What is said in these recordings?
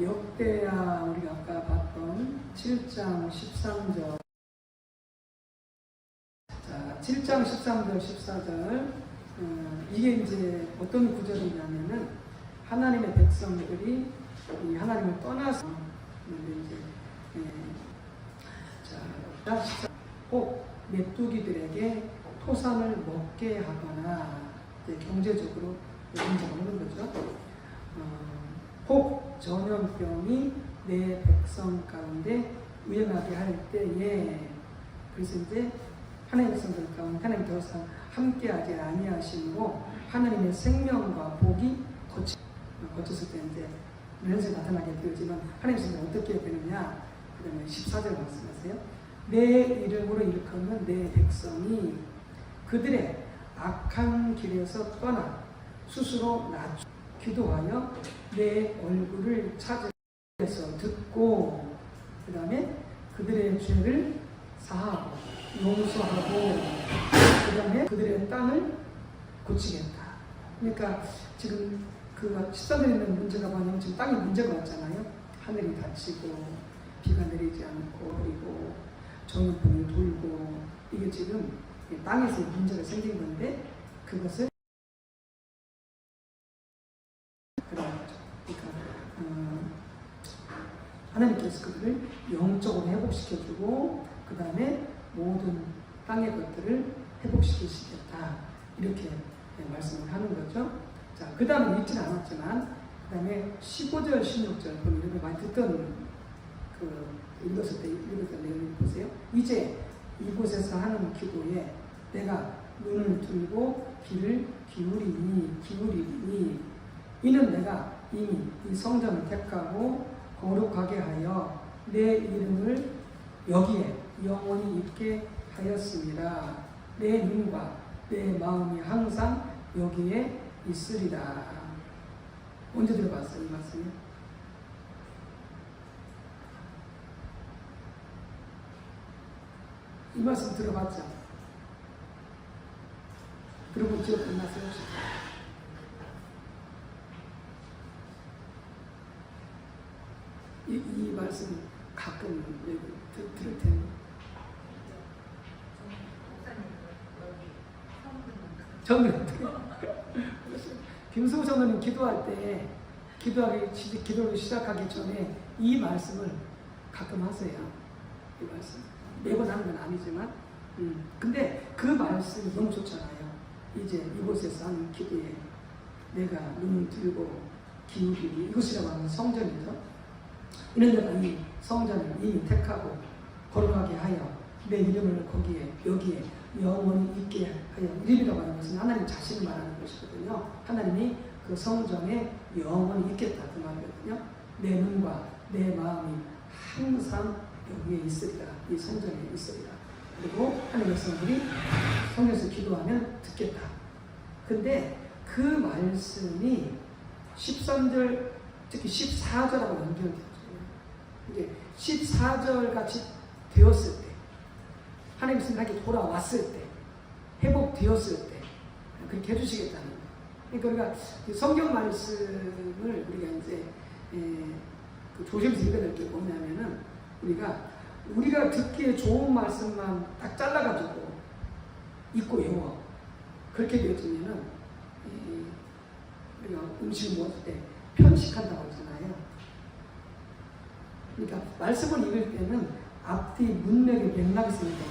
역대하 우리가 아까 봤던 7장 13절. 자, 7장 13절, 14절. 이게 이제 어떤 구절이냐면은 하나님의 백성들이 이 하나님을 떠나서 이제 자, 꼭 메뚜기들에게 토산을 먹게 하거나 경제적으로 문제가 오는 거죠. 혹 전염병이 내 백성 가운데 유행하게 할 때에, 그래서 이제 하나님의 백성들 가운데 하나님 더 이상 함께하지 아니하시고 하나님의 생명과 복이 거쳤을 때 이제 현실 나타나게 되었지만 하나님의 백성들은 어떻게 되느냐. 그 다음에 14절 말씀하세요. 내 이름으로 일컫는 내 백성이 그들의 악한 길에서 떠나 스스로 낮추 기도하여 내 얼굴을 찾으면서 듣고, 그 다음에 그들의 죄를 사하고 용서하고, 그 다음에 그들의 땅을 고치겠다. 그러니까 지금 그 14절에 있는 문제가 뭐냐면 지금 땅에 문제가 왔잖아요. 하늘이 닫히고 비가 내리지 않고 그리고 전염병이 돌고, 이게 지금 땅에서 문제가 생긴 건데 그것을 하나님께서 그들을 영적으로 회복시켜주고 그 다음에 모든 땅의 것들을 회복시키시겠다, 이렇게 말씀을 하는 거죠. 자, 그 다음에 읽지는 않았지만 그 다음에 15절 16절 그럼 이런 거 많이 듣던 읽었을 때 읽었던 내용을 보세요. 이제 이곳에서 하는 기도에 내가 눈을 들고 귀를 기울이니 이는 내가 이미 이 성전을 택하고 거룩하게 하여 내 이름을 여기에 영원히 있게 하였습니다. 내 눈과 내 마음이 항상 여기에 있으리라. 언제 들어봤어요, 이 말씀이? 이 말씀 들어봤죠? 들어본 기억 끝났어요, 혹시? 이 말씀 가끔 들을 텐데. 저는 김수호 전우님 기도할 때 기도를 시작하기 전에 이 말씀을 가끔 하세요. 이 말씀 매번 하는 건 아니지만, 근데 그 말씀이 너무 좋잖아요. 이제 이곳에서 하는 기도에 내가 눈을 들고 기울이니, 이곳이라고 하는 성전이죠. 이런 데가 이 성전을 이미 택하고 거룩하게 하여 내 이름을 여기에 영원히 있게 하여, 이름이라고 하는 것은 하나님 자신을 말하는 것이거든요. 하나님이 그 성전에 영원히 있겠다, 그 말이거든요. 내 눈과 내 마음이 항상 여기에 있으리라, 이 성전에 있으리라. 그리고 하나님의 백성들이 성전에서 기도하면 듣겠다. 근데 그 말씀이 13절 특히 14절하고 연결되죠. 이게 14절 같이 되었을 때, 하나님의 생각이 돌아왔을 때, 회복되었을 때, 그렇게 해주시겠다는 거예요. 그러니까 성경 말씀을 우리가 이제 조심해서 읽어야 될 게 뭐냐면은, 우리가 듣기에 좋은 말씀만 딱 잘라가지고 읽고 외워. 그렇게 되어지면은 우리가 음식을 먹을 때 편식한다고 하잖아요. 그러니까 말씀을 읽을 때는 앞뒤 문맥의 맥락이 있어야 되거든요.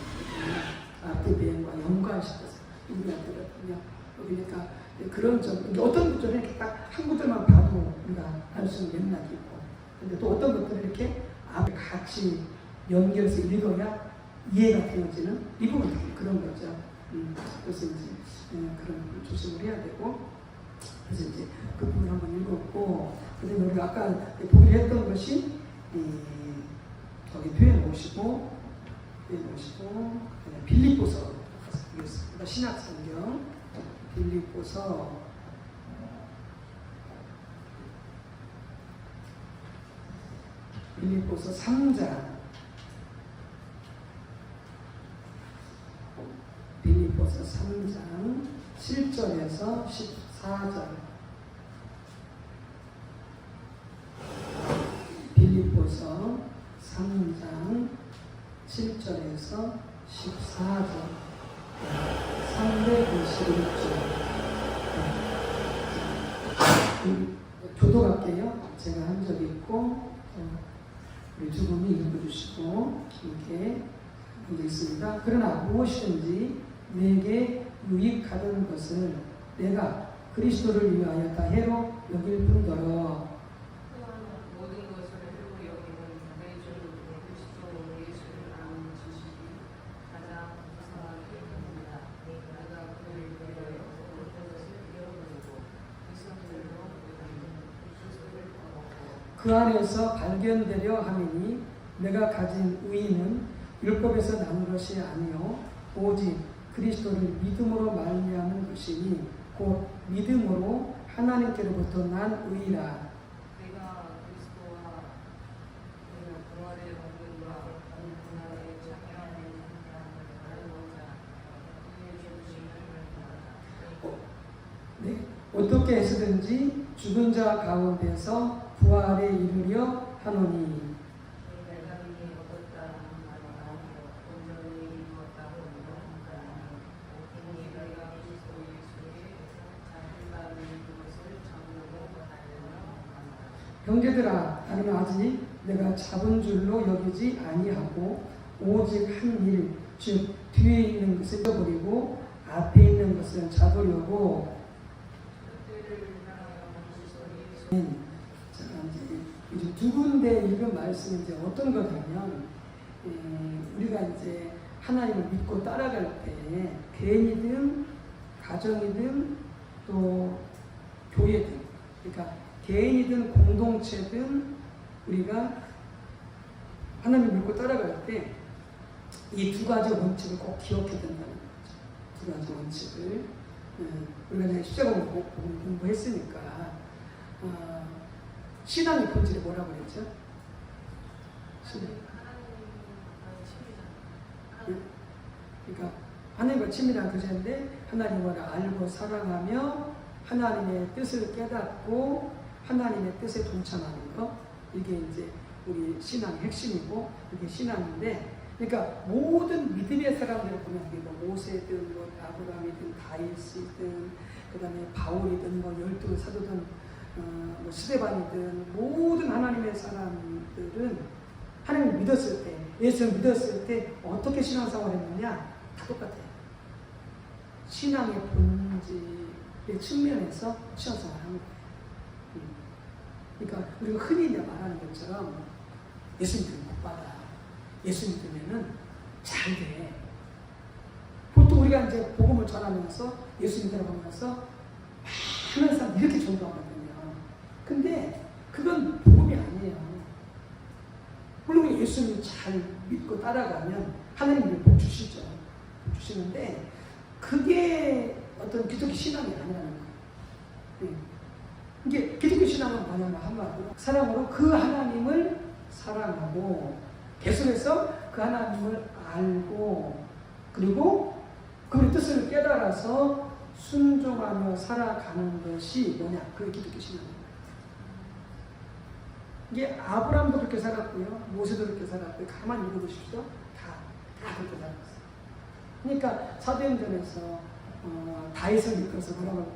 앞뒤 내용과 연관시켜서 읽어야 되거든요. 그러니까 그런 점, 어떤 구절은 이렇게 딱 한 구절만 봐도 우리가 알 수 있는 맥락이 있고, 근데 또 어떤 것들은 이렇게 앞에 같이 연결해서 읽어야 이해가 되어지는 이 부분이 그런 거죠. 그래서 이제 그런 조심을 해야 되고, 그래서 이제 그 부분을 한번 읽었고, 그다음에 우리가 아까 보기로 했던 것이 저기 표현 보시고 빌립보서 보겠습니다. 신약성경 빌립보서 3장 빌립보서 3장 7절에서 14절 7절에서 14절 321절 교도 갈게요. 제가 한 적이 있고 우리 두 분이 읽어주시고 이렇게 되어 있습니다. 그러나 무엇이든지 내게 유익하던 것을 내가 그리스도를 위하여 다 해로 여길 뿐더러 모든 것을 해로 여기는 내 주 그리스도 예수를 아는 지식이 가장 무상하게 됩니다. 내가 그를 위하여 모든 것을 잃어버리고 이성들로 그리스도를 얻고 그 안에서 발견되려 하매니 내가 가진 의의는 율법에서 난 것이 아니요 오직 그리스도를 믿음으로 말미암은 것이니 곧 믿음으로 하나님께로부터 난 의의라. 내가 그리스도와 내가 부활의 원근과 고난에 참여하는 알고자 그의 죽으심을 네. 어떻게 해서든지 죽은 자 가운데서 부활에 이르려 하노니 내가 이미 얻었다 하는 말과 온전히 이루었다 하는 이미 내가 그리스도 예수의 자신만을 그것을 전으로 알며 형제들아 나는 아직 내가 잡은 줄로 여기지 아니하고 오직 한 일 즉 뒤에 있는 것을 잊어버리고 앞에 있는 것을 잡으려고 그때를 향하여 그리스도 예수 자, 이제 두 군데 읽은 말씀이 이제 어떤 거냐면 우리가 이제 하나님을 믿고 따라갈 때 개인이든 가정이든 또 교회든 그러니까 개인이든 공동체든 우리가 하나님을 믿고 따라갈 때 이 두 가지 원칙을 꼭 기억해야 된다는 거죠. 두 가지 원칙을 우리가 이제 십자가 공부했으니까 신앙의 본질이 뭐라고 그랬죠? 그러니까 하나님과 친밀한 교제인데 하나님을 알고 사랑하며 하나님의 뜻을 깨닫고 하나님의 뜻에 동참하는 것 이게 이제 우리 신앙의 핵심이고 이게 신앙인데 그러니까 모든 믿음의 사람들을 보면 뭐 모세든 뭐 아브라함이든 다윗이든 그다음에 바울이든 뭐 열두 사도든 뭐 스데반이든 모든 하나님의 사람들은 하나님을 믿었을 때 예수를 믿었을 때 어떻게 신앙생활을 했느냐 다 똑같아요. 신앙의 본질의 측면에서 신앙생활을 하는 거예요. 그러니까 우리가 흔히 말하는 것처럼 예수 믿으면 복 받아. 예수 믿으면은 잘 돼. 보통 우리가 이제 복음을 전하면서 예수 믿으면서 많은 사람 이렇게 전도하거든요. 근데 그건 복음이 아니에요. 물론 예수님 잘 믿고 따라가면 하나님이 복 주시죠. 복 주시는데 그게 어떤 기독교 신앙이 아니라는 거예요. 이게 기독교 신앙은 뭐냐면 한마디로 사랑으로 그 하나님을 사랑하고 계속해서 그 하나님을 알고 그리고 그의 뜻을 깨달아서 순종하며 살아가는 것이 뭐냐? 그게 기독교 신앙입니다. 이게 아브라함도 그렇게 살았고요. 모세도 그렇게 살았고요. 가만히 읽어보십시오. 다 그렇게 살았어요. 그러니까 사도행전에서 다윗을 이끌어서 뭐라고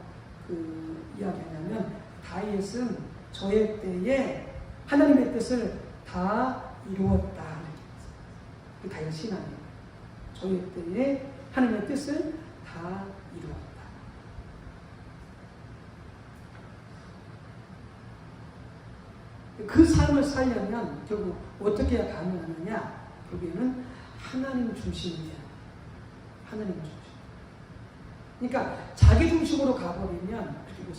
이야기하냐면 다윗은 저의 때에 하나님의 뜻을 다 이루었다. 그 다윗 신앙이에요. 저의 때에 하나님의 뜻을 다 이루었다. 그 삶을 살려면 결국 어떻게 해야 가능하느냐? 결국에는 하나님 중심이 돼요. 하나님 중심. 그러니까 자기 중심으로 가버리면 그리고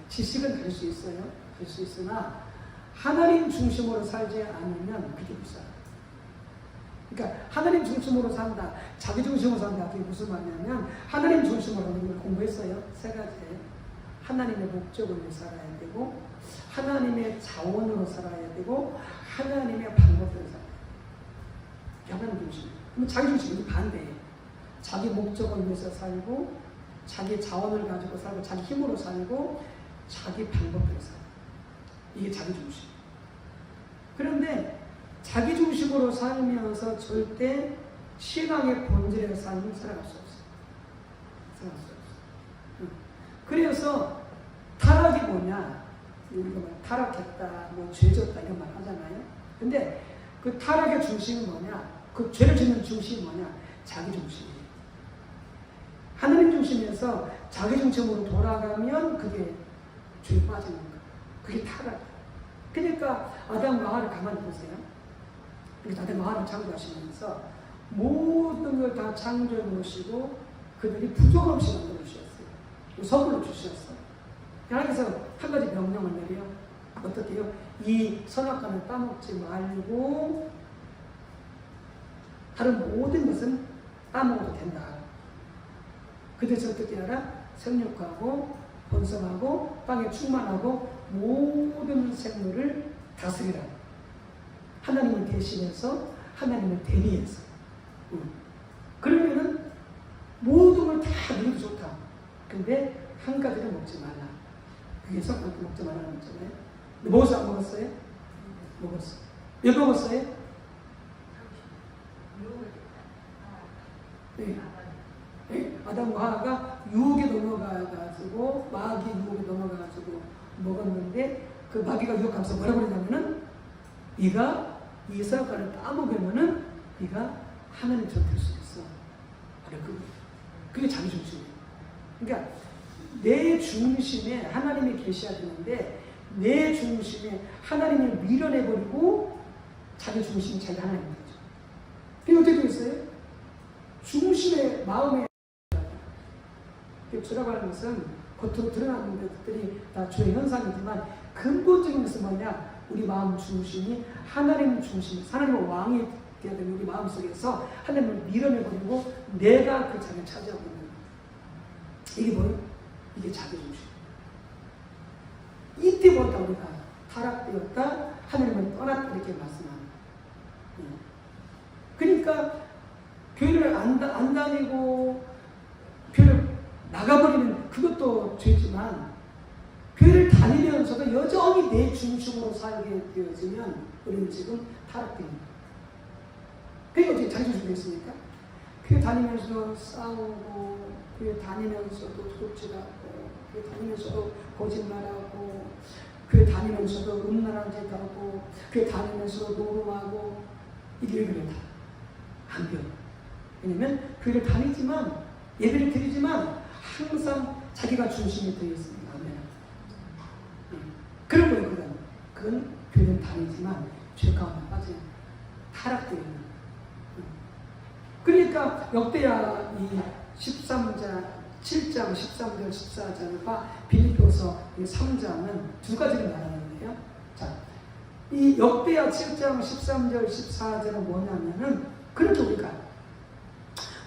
지식은 될 수 있어요. 될 수 있으나 하나님 중심으로 살지 않으면 그게 불쌍해요. 그러니까 하나님 중심으로 산다, 자기 중심으로 산다. 그게 무슨 말이냐면 하나님 중심으로 우리가 공부했어요. 세 가지예요. 하나님의 목적을 위해 살아야 되고 하나님의 자원으로 살아야 되고 하나님의 방법대로 살아야 돼요. 하나님 중심. 그럼 자기 중심은 반대예요. 자기 목적을 위해서 살고 자기 자원을 가지고 살고 자기 힘으로 살고 자기 방법대로 살고 이게 자기 중심. 그런데 자기 중심으로 살면서 절대 신앙의 본질의 삶을 살아갈 수 없어요. 살아갈 수 없어요. 그래서 타락이 뭐냐? 우리가 막 타락했다, 뭐 죄졌다 이런 말 하잖아요. 근데 그 타락의 중심은 뭐냐? 그 죄를 짓는 중심이 뭐냐? 자기 중심이에요. 하나님 중심에서 자기 중심으로 돌아가면 그게 죄에 빠지는 거예요. 그게 타락. 그러니까 아담과 하와를 가만히 보세요. 그래서 아담과 하와를 창조하시면서 모든 걸 다 창조해 놓으시고 그들이 부족 없이 만들어 주셨어요. 선물로 주셨어요. 하나님께서 한 가지 명령을 내려. 어떻게요? 이 선악과는 따먹지 말고 다른 모든 것은 따먹어도 된다. 그 대신 어떻게 하라? 생육하고 번성하고 땅에 충만하고 모든 생물을 다스리라. 하나님을 대신해서 하나님을 대리해서. 그러면은 모든 걸 다 누려도 좋다. 근데 한 가지를 먹지 말라. 그게 성경에 먹지 말라는 거잖아요. 먹었어 안 먹었어요? 먹었어. 왜 먹었어요? 네. 네. 아담과 하와가 유혹에 넘어가가지고 마귀 유혹에 넘어가가지고 먹었는데 그 마귀가 유혹하면서 뭐라고 그러냐면은 네가 이 선악과를 따먹으면은 네가 하나님처럼 될 수 있어. 바로 그게 자기 중심이에요. 그러니까 내 중심에 하나님이 계셔야 되는데 내 중심에 하나님을 밀어내버리고 자기 중심이 자기 하나님 되죠. 그게 어떻게 되겠어요? 중심의 마음에 죄라고 하는 것은 겉으로 드러나는 것들이 다 죄의 현상이지만 근본적인 것은 뭐냐? 우리 마음 중심이 하나님 중심, 하나님의 왕이 되어야 되는 우리 마음 속에서 하나님을 밀어내버리고 내가 그 자리를 차지하고 있는 거예요. 이게 뭐예요? 이게 자기 중심. 이때부터 우리가 타락되었다, 하나님을 떠났다 이렇게 말씀합니다. 그러니까 교회를 안 다니고 교회를 나가버리는 그것도 죄지만 교회를 다니면서도 여전히 내 중심으로 살게 되어지면 우리는 지금 타락됩니다. 그게 어떻게 자기 중심이 됐습니까? 교회 다니면서 싸우고 교회 다니면서도 도둑질하고 교회 다니면서도 거짓말하고 교회 다니면서도 음란한 짓 하고 교회 다니면서도 노름하고 이게 왜 그래? 안 돼요. 왜냐면 교회를 다니지만 예배를 드리지만 항상 자기가 중심이 되어 있습니다. 그런 거예요. 그건 교회는 다니지만 죄 가운데 빠져 타락되어 있는. 그러니까 역대하 이 7장 13절 14절과 빌립보서 3장은 두 가지를 말하는데요. 자, 이 역대하 7장 13절 14절은 뭐냐면은 그렇게 우리가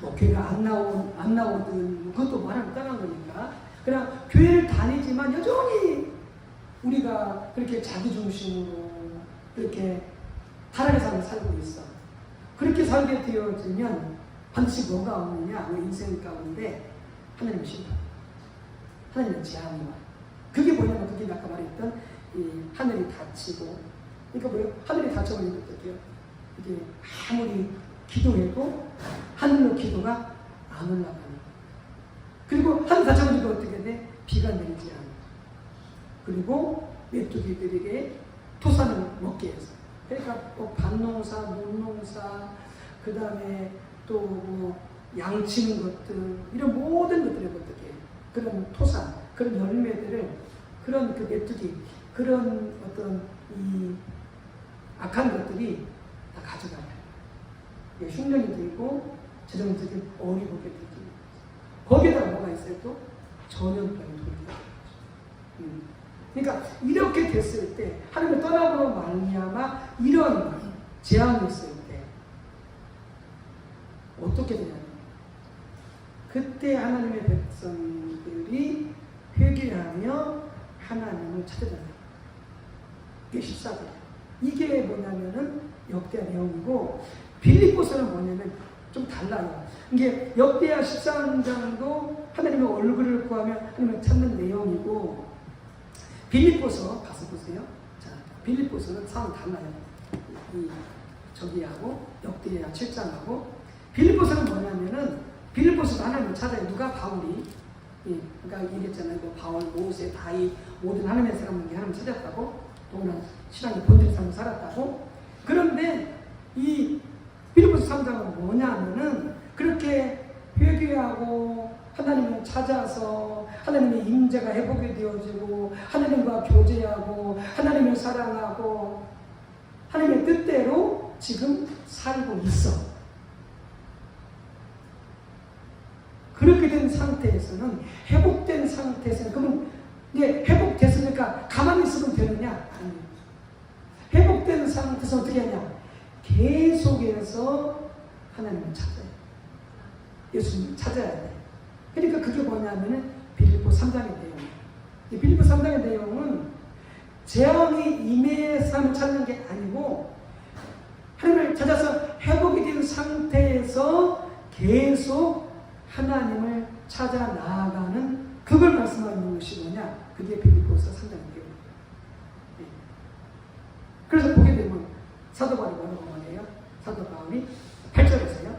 뭐 교회가 안 나오든 그것도 말하면 떠난 거니까 그냥 교회를 다니지만 여전히 우리가 그렇게 자기 중심으로 그렇게 타락의 삶을 살고 있어. 그렇게 살게 되어지면 반드시 뭐가 오느냐? 우리 인생 가운데 하나님의 심판, 하나님의 재앙이 와요. 그게 뭐냐면 그게 아까 말했던 이 하늘이 닫히고, 그러니까 뭐예요? 하늘이 닫혀버리면 어떡해요? 이게 아무리 기도해도 하늘로 기도가 안 올라가는. 그리고 하늘 닫혀버리니까 어떻게 돼? 비가 내리지 않아. 그리고 메뚜기들에게 토산을 먹게 해서. 그러니까 뭐 밭농사, 논농사, 그 다음에 또 뭐 양치는 것들, 이런 모든 것들을 어떻게 그런 토산, 그런 열매들을 그런 그 메뚜기, 그런 어떤 이 악한 것들이 다 가져가요. 흉년이 들고 재정이 들고 어리 보게 되고 거기에다 뭐가 있어요? 또 전염병이 돌고. 그러니까 이렇게 됐을 때 하나님을 떠나고 말미암아 이런 재앙이 있을 때 어떻게 되냐면 그때 하나님의 백성들이 회개하며 하나님을 찾아가요. 이게 14절이에요. 이게 뭐냐면은 역대하 내용이고 빌립보서는 뭐냐면 좀 달라요. 이게 역대하 13장도 하나님의 얼굴을 구하며 하나님을 찾는 내용이고 빌립보서 가서 보세요. 자, 빌립보서는 상황이 달라요. 이 저기하고 역대하 7장하고 빌립보서는 뭐냐면은 빌립보서도 하나님을 찾아요. 누가? 바울이. 예, 그러니까 얘기했잖아요. 뭐 바울, 모세, 다윗 모든 하나님의 사람들이 하나님 찾았다고, 또나 신앙의 본질 삶을 살았다고. 그런데 이 빌립보서 3장은 뭐냐면은 그렇게 회개하고 하나님을 찾아서 하나님의 임재가 회복이 되어지고 하나님과 교제하고 하나님을 사랑하고 하나님의 뜻대로 지금 살고 있어. 그렇게 된 상태에서는, 회복된 상태에서는, 그러면 이게 회복됐으니까 가만히 있으면 되느냐? 아니. 회복된 상태에서 어떻게 하냐? 계속해서 하나님을 찾아야 돼. 예수님을 찾아야 돼. 그러니까 그게 뭐냐면은 빌립보 3장의 내용이에요. 이 빌립보 3장의 내용은 재앙이 임해서 하나님을 찾는 게 아니고 하나님을 찾아서 회복이 된 상태에서 계속 하나님을 찾아 나아가는, 그걸 말씀하는 것이 뭐냐? 그게 빌립보서 3장의 내용이에요. 네. 그래서 보게 되면 사도 바울이 뭐라고 말해요? 사도 바울이 8절에서요.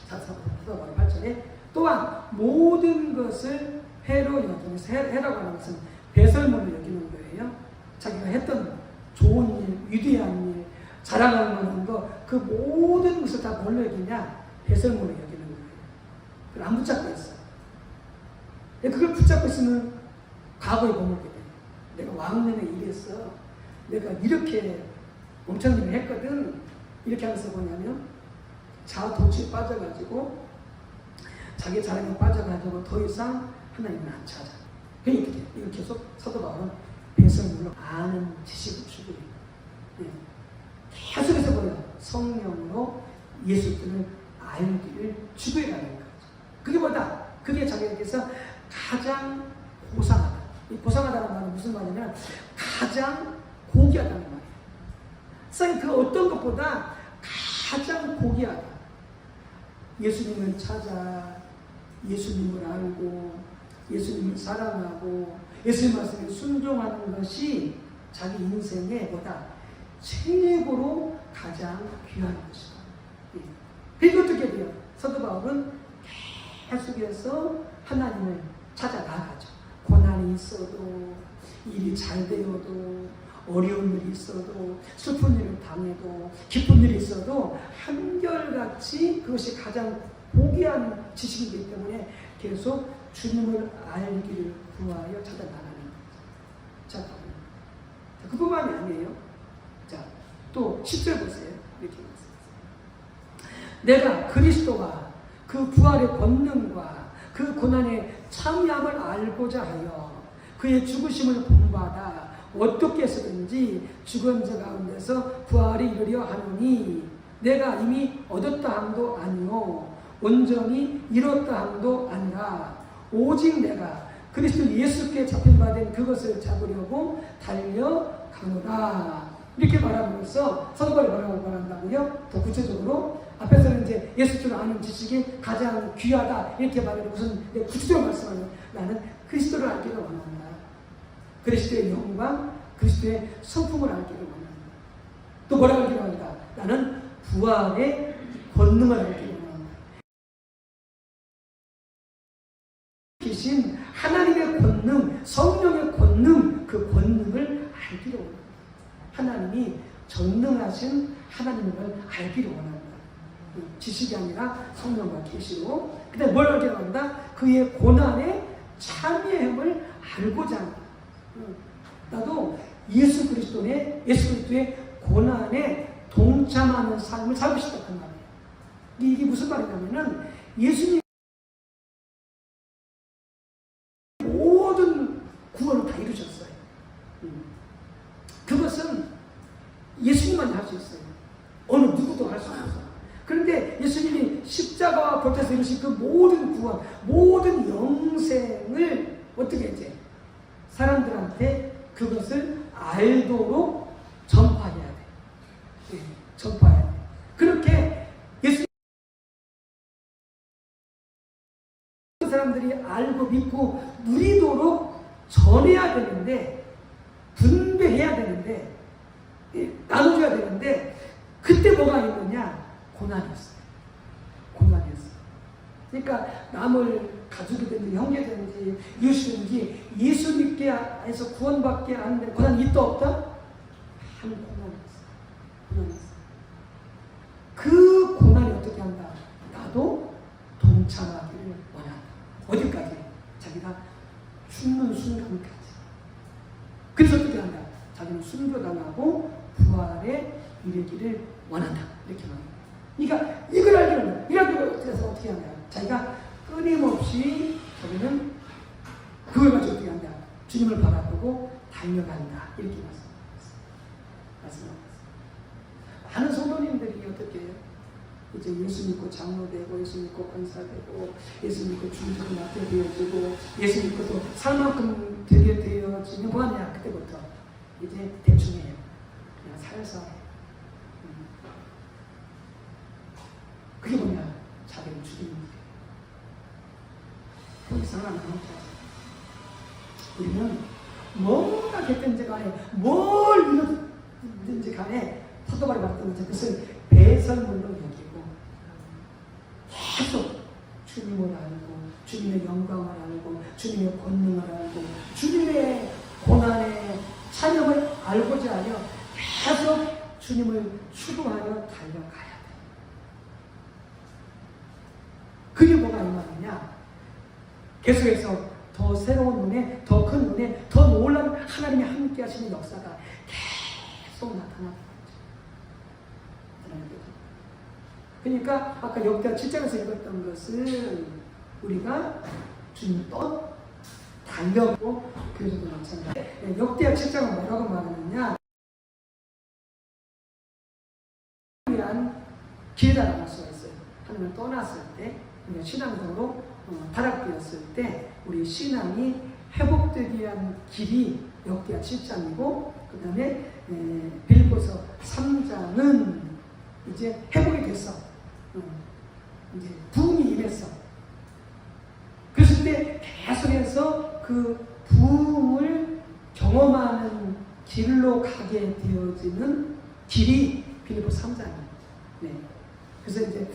사도 바울이 8절에 또한 모든 것을 해로 여기면서, 해라고 하는 것은 배설물로 여기는 거예요. 자기가 했던 좋은 일, 위대한 일, 자랑할 만한 거, 그 모든 것을 다 뭘로 여기냐? 배설물로 여기는 거예요. 그걸 안 붙잡고 있어. 그걸 붙잡고 있으면 과거에 머물게 돼. 내가 왕년에 이랬어. 내가 이렇게 엄청 일을 했거든. 이렇게 하면서 뭐냐면 자도취에 빠져가지고 자기 자랑에 빠져가지고 더 이상 하나님을 안 찾아. 그러니까 이걸 계속 사도 바울은 배설물로 아는 지식을 주고 있는. 계속해서 뭐예요? 성령으로 예수님을 알기를 추구해가는 거죠. 그게 뭐다? 그게 자기에게서 가장 고상하다. 이 고상하다는 말은 무슨 말이냐면 가장 고귀하다는 말이에요. 세상에 그 어떤 것보다 가장 고귀하다. 예수님을 찾아, 예수님을 알고, 예수님을 사랑하고, 예수님 말씀에 순종하는 것이 자기 인생의 뭐다? 최고로 가장 귀한 것이다. 그리고 어떻게 돼요? 사도 바울은 계속해서 하나님을 찾아 나가죠. 고난이 있어도, 일이 잘 되어도, 어려운 일이 있어도, 슬픈 일을 당해도, 기쁜 일이 있어도 한결같이 그것이 가장 고귀한 지식이기 때문에 계속 주님을 알기를 구하여 찾아 나가는 거죠. 자, 그뿐만이 아니에요. 자, 또 10절 보세요. 이렇게 말씀하세요. 내가 그리스도와 그 부활의 권능과 그 고난의 참여함을 알고자 하여 그의 죽으심을 본받아 어떻게 해서든지 죽은 자 가운데서 부활이 이르려 하노니 내가 이미 얻었다 함도 아니요 온전히 이뤘다 함도 아니라 오직 내가 그리스도 예수께 잡힌 바 된 그것을 잡으려고 달려가노라. 이렇게 말함으로써 사도 바울이 뭐라고 말한다고요? 더 구체적으로 앞에서는 이제 예수를 아는 지식이 가장 귀하다 이렇게 말해도 무슨 구체적으로 말씀하면 나는 그리스도를 알기를 원한다. 그리스도의 영광, 그리스도의 성품을 알기를 원한다. 또 뭐라고 알기를 원한다? 나는 부활의 권능을 알기를 원한다. 계신 하나님의 권능, 성령의 권능, 그 권능을 알기를 원한다. 하나님이 전능하신 하나님을 알기를 원한다. 지식이 아니라 성령과 계시로. 그 다음에 뭘 알기를 원한다? 그의 고난의 참여함을 알고자 한다. 나도 예수 그리스도의 고난에 동참하는 삶을 살고 싶다 그 말이에요. 이게 무슨 말이냐면은 예수님 모든 구원을 다 이루셨어요. 그것은 예수님만이 할 수 있어요. 어느 누구도 할 수 없어요. 그런데 예수님이 십자가와 곁에서 이루신 그 모든 구원, 모든 영생을 어떻게 이제 사람들한테 그것을 알도록 전파해야 돼. 네, 전파해야 돼. 그렇게 예수님 사람들이 알고 믿고 누리도록 전해야 되는데, 분배해야 되는데, 나눠줘야 되는데, 그때 뭐가 있느냐? 고난이었어요. 고난이었어요. 그러니까 남을 가족이든지 형제든지 이웃이든지 예수 믿게 해서 구원받게 하는데 고난이 있다 없다? 한 고난이었어요. 고난이었어요. 그 고난이 어떻게 한다? 나도 동참하기를 원한다. 어디까지? 자기가 죽는 순간까지. 그래서 어떻게 한다? 자기는 순교당하고 부활에 이르기를 원한다. 이렇게 말합니다. 그러니까 이걸 알기는 이라고 해서 어떻게 한다? 자기가 끊임없이 자기는 그걸 가지고 어떻게 한다? 주님을 바라보고 달려간다. 이렇게 말씀하셨습니다. 많은 성도님들이 어떻게 해요? 이제 예수 믿고 장로 되고 예수 믿고 권사 되고 예수 믿고 중직을 맡게 되어지고 예수 믿고 또 살만큼 되게 되어지면 뭐하냐? 그때부터 이제 대충 해요. 그냥 살서 그게 뭐냐? 자기를 죽이는 거예요. 그 이상한 거죠. 우리는 뭐가 됐든지 간에 뭘 이루든지 간에 사도바리 봤던 그것을 배설물로 여기고 계속 주님을 알고 주님의 영광을 알고 주님의 권능을 알고 주님의 고난의 찬양을 알고자 하여 계속 주님을 추구하여 달려가야 돼. 그게 뭐가 이 말이냐? 계속해서 더 새로운 눈에, 더 큰 눈에, 더 놀라운 하나님이 함께 하시는 역사가 계속 나타나는 거죠. 그러니까 아까 역대하 7장에서 읽었던 것은 우리가 주님을 또 달려고 교회도 마찬가지. 역대하 7장은 뭐라고 말하느냐? 위한 길이라고 할 수가 있어요. 하나님을 떠났을 때, 신앙적으로 타락되었을 때 우리 신앙이 회복되기 위한 길이 역대하 7장이고 그 다음에 빌립보서 3장은 이제 회복이 됐어. 이제 부흥이 임했어. 그랬을 때 계속해서 그 부흥을 경험하는 길로 가게 되어지는 길이 빌립보 3장이에요. 네. 그래서 이제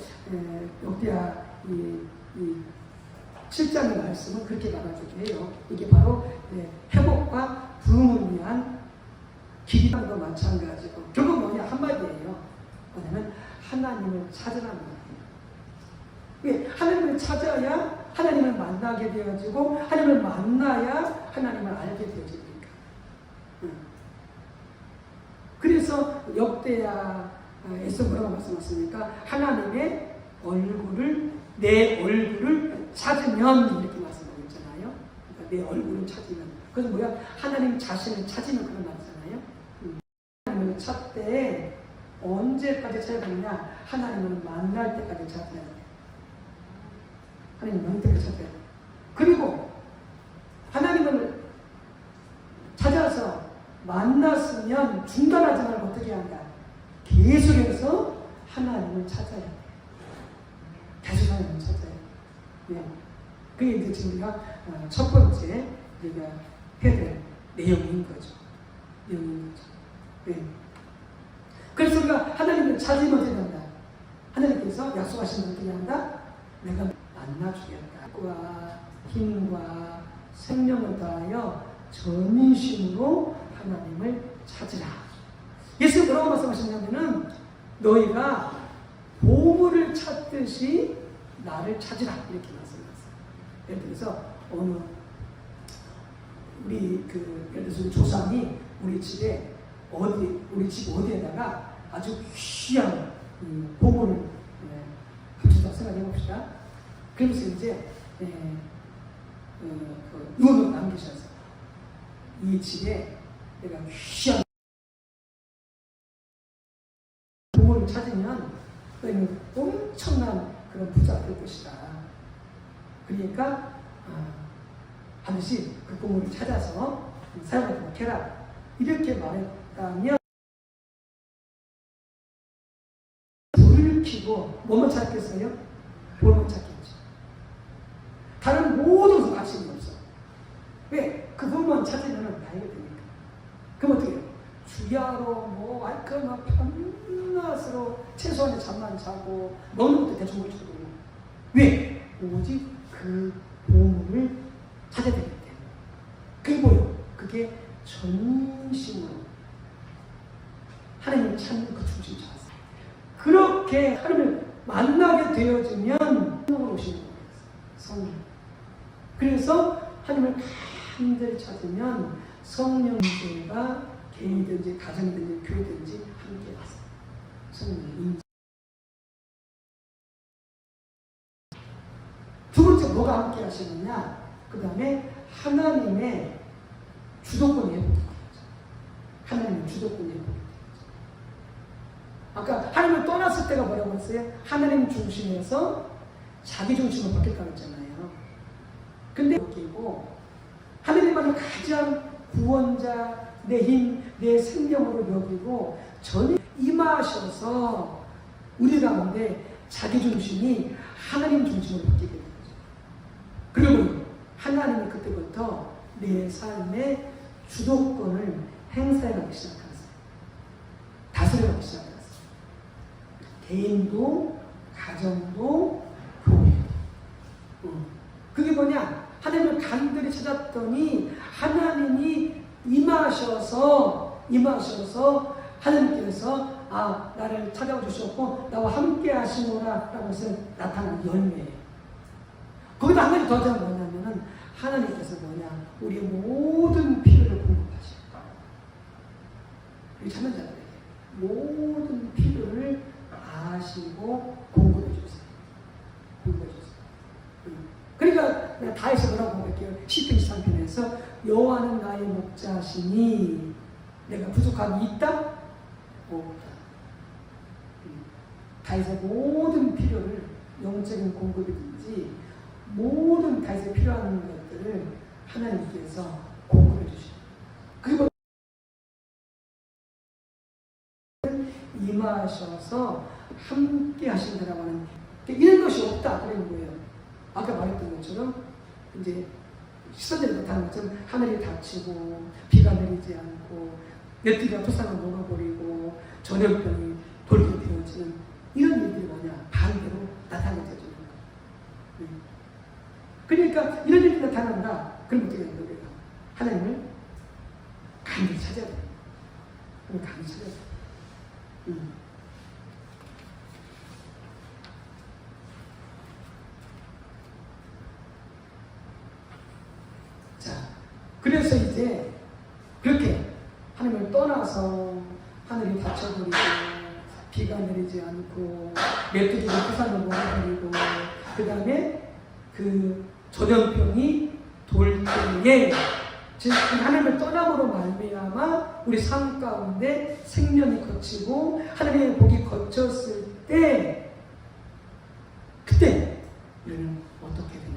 역대하 이 7장의 말씀은 그렇게 나가지고 해요. 이게 바로 회복과 부흥을 위한 길이라는 거 마찬가지고 결국 뭐냐? 한마디예요. 뭐냐면 하나님을 찾으라는 거예요. 왜? 하나님을 찾아야 하나님을 만나게 되어지고 하나님을 만나야 하나님을 알게 되어집니까? 그래서 역대하에서 뭐라고 말씀하셨습니까? 하나님의 얼굴을 내 얼굴을 찾으면 이렇게 말씀하고 있잖아요. 그러니까 내 얼굴을 찾으면 그래서 뭐야? 하나님 자신을 찾으면 그런 말이잖아요. 하나님을 찾되 언제까지 찾아야 되느냐? 하나님을 만날 때까지 찾아야 돼. 하나님 만날 때까지 찾아야 돼. 그리고 하나님을 찾아서 만났으면 중단하지 말고 어떻게 한다? 계속해서 하나님을 찾아야 돼. 계속 하나님을 찾아야 돼. 네. 그게 이제 지금 우리가 첫 번째 우리가 해야 될 내용인 거죠. 내용인 거죠. 네. 그래서 우리가 하나님을 찾으면 어떻게 한다? 하나님께서 약속하신 걸 어떻게 한다? 내가 만나주겠다. 과 힘과 생명을 다하여 전인심으로 하나님을 찾으라. 예수님 뭐라고 말씀하셨냐면은 너희가 보물을 찾듯이 나를 찾으라 이렇게 말씀하셨어요. 예를 들어서 어느 우리 예를 들어서 조상이 우리 집에 우리 집 어디에다가 아주 귀한 보물을 붙였다고 생각해 봅시다. 그러면서 이제 유언을 남기셔서 이 집에 내가 귀한 보물을 찾으면 너희는 엄청난 그런 부자가 될 것이다. 그러니까 반드시 그 보물을 찾아서 사용하도록 해라. 이렇게 말했다면 불을 켜고 뭐만 찾겠어요? 볼만 찾겠죠. 다른 모든 것에 관심이 없어. 왜? 그 볼만 찾으면 나이가 되니까. 그럼 어떻게 해요? 주야로 뭐 알까나 밤낮으로 최소한의 잠만 자고 먹는 것도 대충 먹거든요. 왜? 오직 그 보물을 찾아야 되기 때문에. 그게 뭐예요? 그게 전심으로 하나님을 찾는 그 중심 찾았어요. 그렇게 하나님을 만나게 되어지면 성령으로 오시는 거예요. 성령. 그래서 하나님을 간절히 찾으면 성령님과 개인이든지 가정이든지 교회든지 함께 왔어요. 성령의 임재. 두 번째 뭐가 함께 하시느냐? 그 다음에 하나님의 주도권이 회복되는 거죠. 하나님의 주도권이 회복되는 거죠. 아까 하나님을 떠났을 때가 뭐라고 했어요? 하나님 중심에서 자기 중심으로 바뀌었다고 했잖아요. 근데 여기고 하나님만을 가장 구원자, 내 힘, 내 생명으로 여기고 전혀 임하셔서 우리 가운데 자기 중심이 하나님 중심으로 바뀌게 되는 거죠. 그리고 하나님이 그때부터 내 삶의 주도권을 행사하기 시작하세요. 다스려가기 시작하세요. 개인도, 가정도, 교회도. 그게 뭐냐? 하나님을 간절히 찾았더니 하나님이 임하셔서 하나님께서 나를 찾아와 주셨고 나와 함께 하시노라 라고 해서 나타난 열매예요. 거기다 한 가지 더 하자면 뭐냐면은 하나님께서 우리의 모든 필요를 공급하시고 우리 참는 자들에게 모든 필요를 아시고 공급해 주세요. 공급해 주세요. 그러니까 내가 다해서 뭐라고 볼게요. 시편 23편에서 여호와는 나의 목자시니 내가 부족함이 있다? 없다. 다해서 모든 필요를 영적인 공급이든지 모든 다해서 필요한 것들을 하나님께서 공급해 주십니다. 그리고 임하셔서 함께 하신다라고 하는 이런 것이 없다 그런 거예요. 아까 말했던 것처럼 이제 시선들이 나타난 것처럼 하늘이 닫히고 비가 내리지 않고 메뚜기가 토산을 먹어버리고 전염병이 돌게 되어지는 이런 일들이 뭐냐 반대로 나타나게 되어지는 거예요. 그러니까 이런 일이 나타난다. 그럼 어떻게 하는 거예요? 하나님을 간절히 찾아야 돼요. 간절히 찾아야 돼요. 그래서 이제 그렇게 하나님을 떠나서 하늘이 닫혀버리고 비가 내리지 않고 메뚜기가 토산을 먹어버리고 그 다음에 그 전염병이 돌 때에 즉 하나님을 떠남으로 말미암아 우리 삶 가운데 생명이 거치고 하나님의 복이 거쳤을 때 그때 우리는 어떻게 되냐?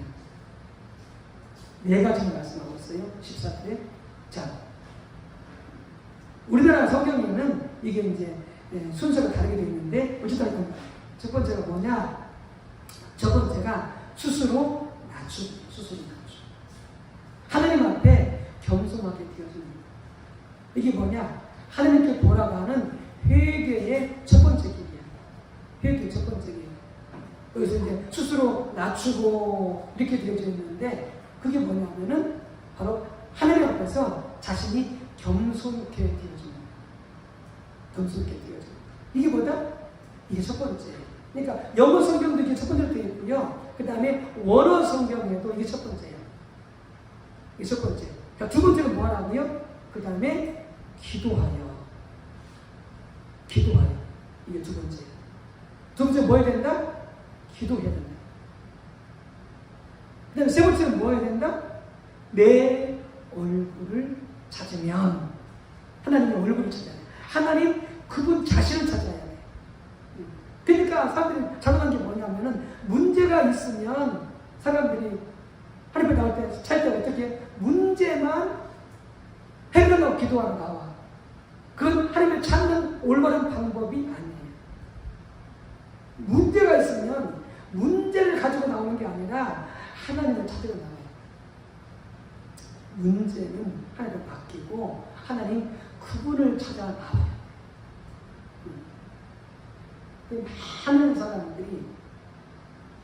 네 가지 말씀하고 있어요. 14절에. 자, 우리나라 성경에는 이게 이제 순서가 다르게 되어 있는데 어쨌든 첫 번째가 뭐냐? 첫 번째가 스스로 낮추고 하나님 앞에 겸손하게 되어집니다. 이게 뭐냐? 하나님께 돌아가는 회개의 첫 번째 길이야. 회개의 첫 번째 길. 여기서 이제 스스로 낮추고 이렇게 되어져 있는데 그게 뭐냐면은 바로 하나님 앞에서 자신이 겸손케 되어집니다. 겸손케 되어집니다. 이게 뭐다? 이게 첫 번째. 그러니까 영어 성경도 이게 첫 번째로 되어 있고요. 그 다음에 원어 성경에도 이게 첫 번째예요. 이게 첫 번째. 그러니까 두 번째는 뭐 하라고요? 그 다음에 기도하여. 이게 두 번째. 두 번째 뭐 해야 된다? 기도해야 된다. 그 다음에 세 번째는 뭐 해야 된다? 내 얼굴을 찾으면 하나님의 얼굴을 찾아야 돼. 하나님 그분 자신을 찾아야 돼. 그러니까 사람들이 잘못한 게 뭐냐면은 문제가 있으면 사람들이 하나님 앞에 나올 때 찾을 때 어떻게 문제만 해결하고 기도하러 나와. 그건 하나님을 찾는 올바른 방법이 아니에요. 문제가 있으면 문제를 가지고 나오는 게 아니라 하나님을 찾으러 나와요. 문제는 하나님을 맡기고 하나님 그분을 찾아 나와요. 많은 사람들이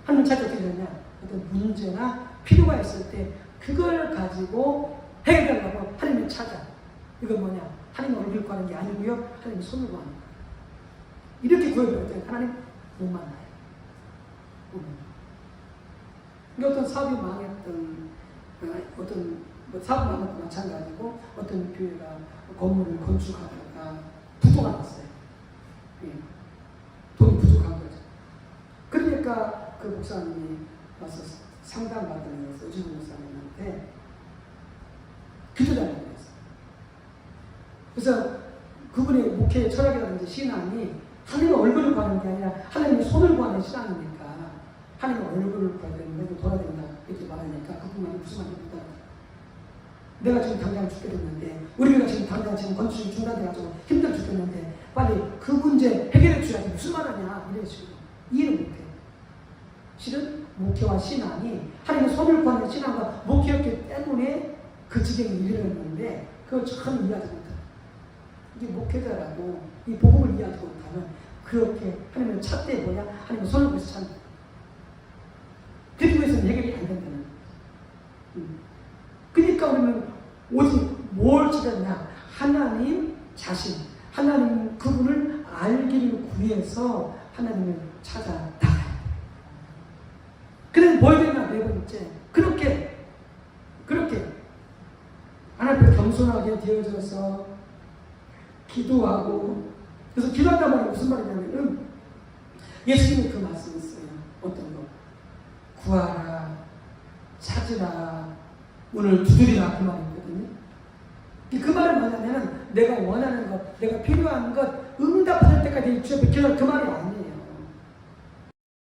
하나님 찾아 어떻게 되냐? 어떤 문제나 필요가 있을 때 그걸 가지고 해결하려고 하나님을 찾아. 이건 뭐냐? 하나님 얼굴 구하는 게 아니고요. 하나님 손을 구하는 거예요. 이렇게 구해볼 때 하나님 못 만나요. 그러니까 어떤 사업이 망했던 어떤 사업 망했던 마찬가지고 어떤 교회가 건물을 건축하다가 부도가 났어요. 예. 돈이 부족한 거죠. 그러니까 그 목사님이 와서 상담받으면서 어진 목사님한테 기도자라고 했어요. 그래서 그분의 목회의 철학이라든지 신앙이 하나님의 얼굴을 구하는 게 아니라 하나님의 손을 구하는 신앙이니까 하나님의 얼굴을 구해야 되는데 돌아야 된다 이렇게 말하니까 그분 말이 무슨 말입니까? 내가 지금 당장 죽게 됐는데 우리가 지금 당장 지금 건축이 중단돼가지고 힘들어 죽겠는데 빨리 그 문제 해결해 줘야지 무슨 말하냐 이런 식으로 이해를 못해. 실은 목회와 신앙이 하나님의 손을 구하는 신앙과 목회였기 때문에 그 지경에 이르렀는데 그걸 전혀 이해하지 못해. 이게 목회자라고 이 복음을 이해하지 못하면 그렇게 하나님을 찾되 뭐냐 하나님의 손을 구해서 찾는 거야. 그렇게 해서는 해결이 안 된다는 거야. 그러니까 우리는 오직 뭘 찾았냐? 하나님 자신, 하나님 그분을 알기를 구해서 하나님을 찾아 나가야 돼. 그래서 뭘 되냐? 네 번째. 그렇게 하나님 앞에 겸손하게 되어져서 기도하고 그래서 기도한단 말이 무슨 말이냐면 예수님이 그 말씀이 있어요. 어떤 거? 구하라, 찾으라, 문을 두드리라 그 말이거든요. 그 말은 뭐냐면 내가 원하는 것, 내가 필요한 것 응답할 때까지 주여 기도하라 그 말이 아니에요.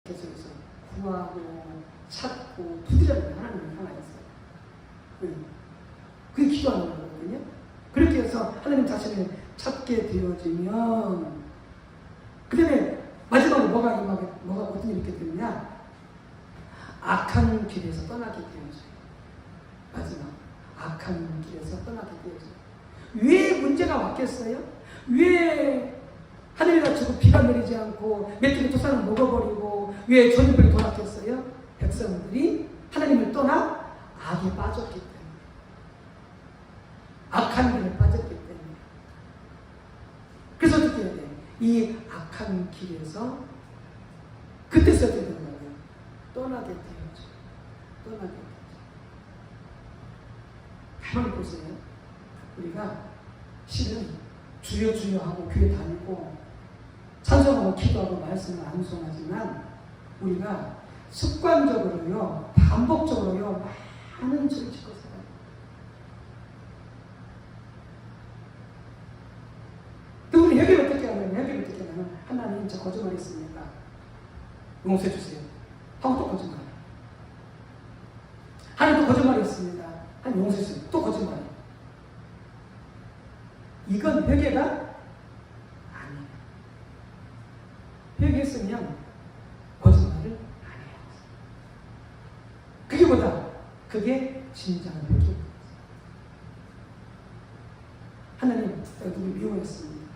그래서 구하고 찾고 두드리라는 하나님을 향하였어요. 그게 기도하는 거거든요. 그렇게 해서 하나님 자신을 찾게 되어지면 그 다음에 마지막으로 뭐가 어떤 일이 있게 되느냐? 악한 길에서 떠나게 되어져요. 마지막 악한 길에서 떠나게 되어져요. 왜 문제가 왔겠어요? 왜 하늘이 닫히고 비가 내리지 않고 메뚜기 토산을 먹어버리고 왜 전염병이 돌았겠어요? 백성들이 하나님을 떠나 악에 빠졌기 때문에 악한 길에 빠졌기 때문에 그래서 어떻게 해야 돼? 이 악한 길에서 그때서 어떻게 되는 거예요? 떠나게 되어져. 떠나게 되어져. 가만히 보세요. 우리가 실은 주여 주여 하고 교회 다니고 찬송하고 기도하고 말씀을 암송하지만 우리가 습관적으로요 반복적으로요 많은 죄를 짓고 살아요. 또 우리 해결을 어떻게 하냐면 하나님 저 거짓말했습니다. 용서해 주세요. 하고 또 거짓말. 하나님 또 거짓말했습니다. 하나님 용서해 주세요. 또 거짓말. 이건 회개가 아니에요. 회개했으면 거짓말을 안 해요. 그게 뭐다? 그게 진정한 회개. 하나님, 누구 미워했습니다.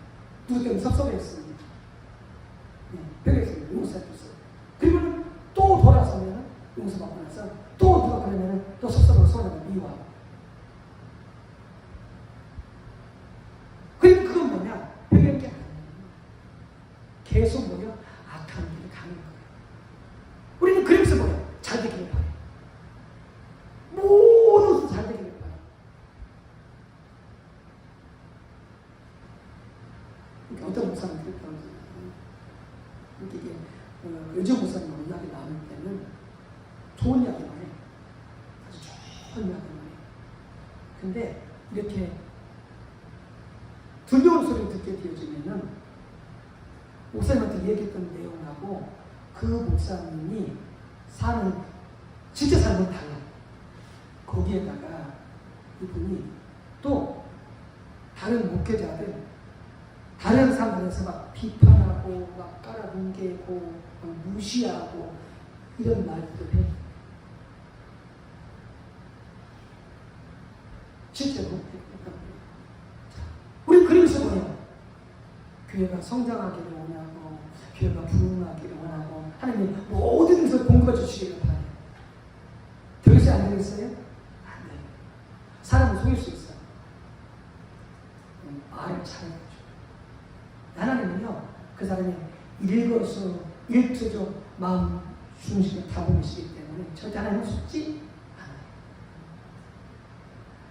누구 때문에 섭섭했습니다. 회개했습니다. 용서해줬어요. 그리고 또 돌아서면 용서받고 나서 또 누가 그러면 또 섭섭하고 서운하고 미워하고. 그리고 그건 뭐냐? 회개한 게 아니에요. 계속 뭐냐? 악한 길을 가는 거예요. 우리는 그래서 뭐야? 잘 되기를 바래. 모두 잘 되기를 바래. 그러니까 어떤 목사님 그랬다고 하잖아요. 이게 요즘 목사님하고 이야기 나눌 때는 좋은 이야기만 해. 아주 좋은 이야기만 해. 근데 이렇게 두려운 소리를 듣게 되어지면은 목사님한테 얘기했던 내용하고 그 목사님이 사는 진짜 삶은 달라. 거기에다가 이분이 또 다른 목회자들 다른 사람들에서 막 비판하고 막 깔아뭉개고 막 무시하고 이런 말들을 해. 실제로 우리 그러면서 뭐냐? 교회가 성장하기를 원하고 교회가 부흥하기를 원하고 하나님이 모든 것을 공급해 주시기를 바라요. 되겠어요? 안 되겠어요? 안 돼요. 사람은 속일 수 있어요. 말을 잘해야죠. 하나님은요, 그 사람이 일거수일투족 마음 중심의 다분이시기 때문에 절대 하나님은 속지 않아요.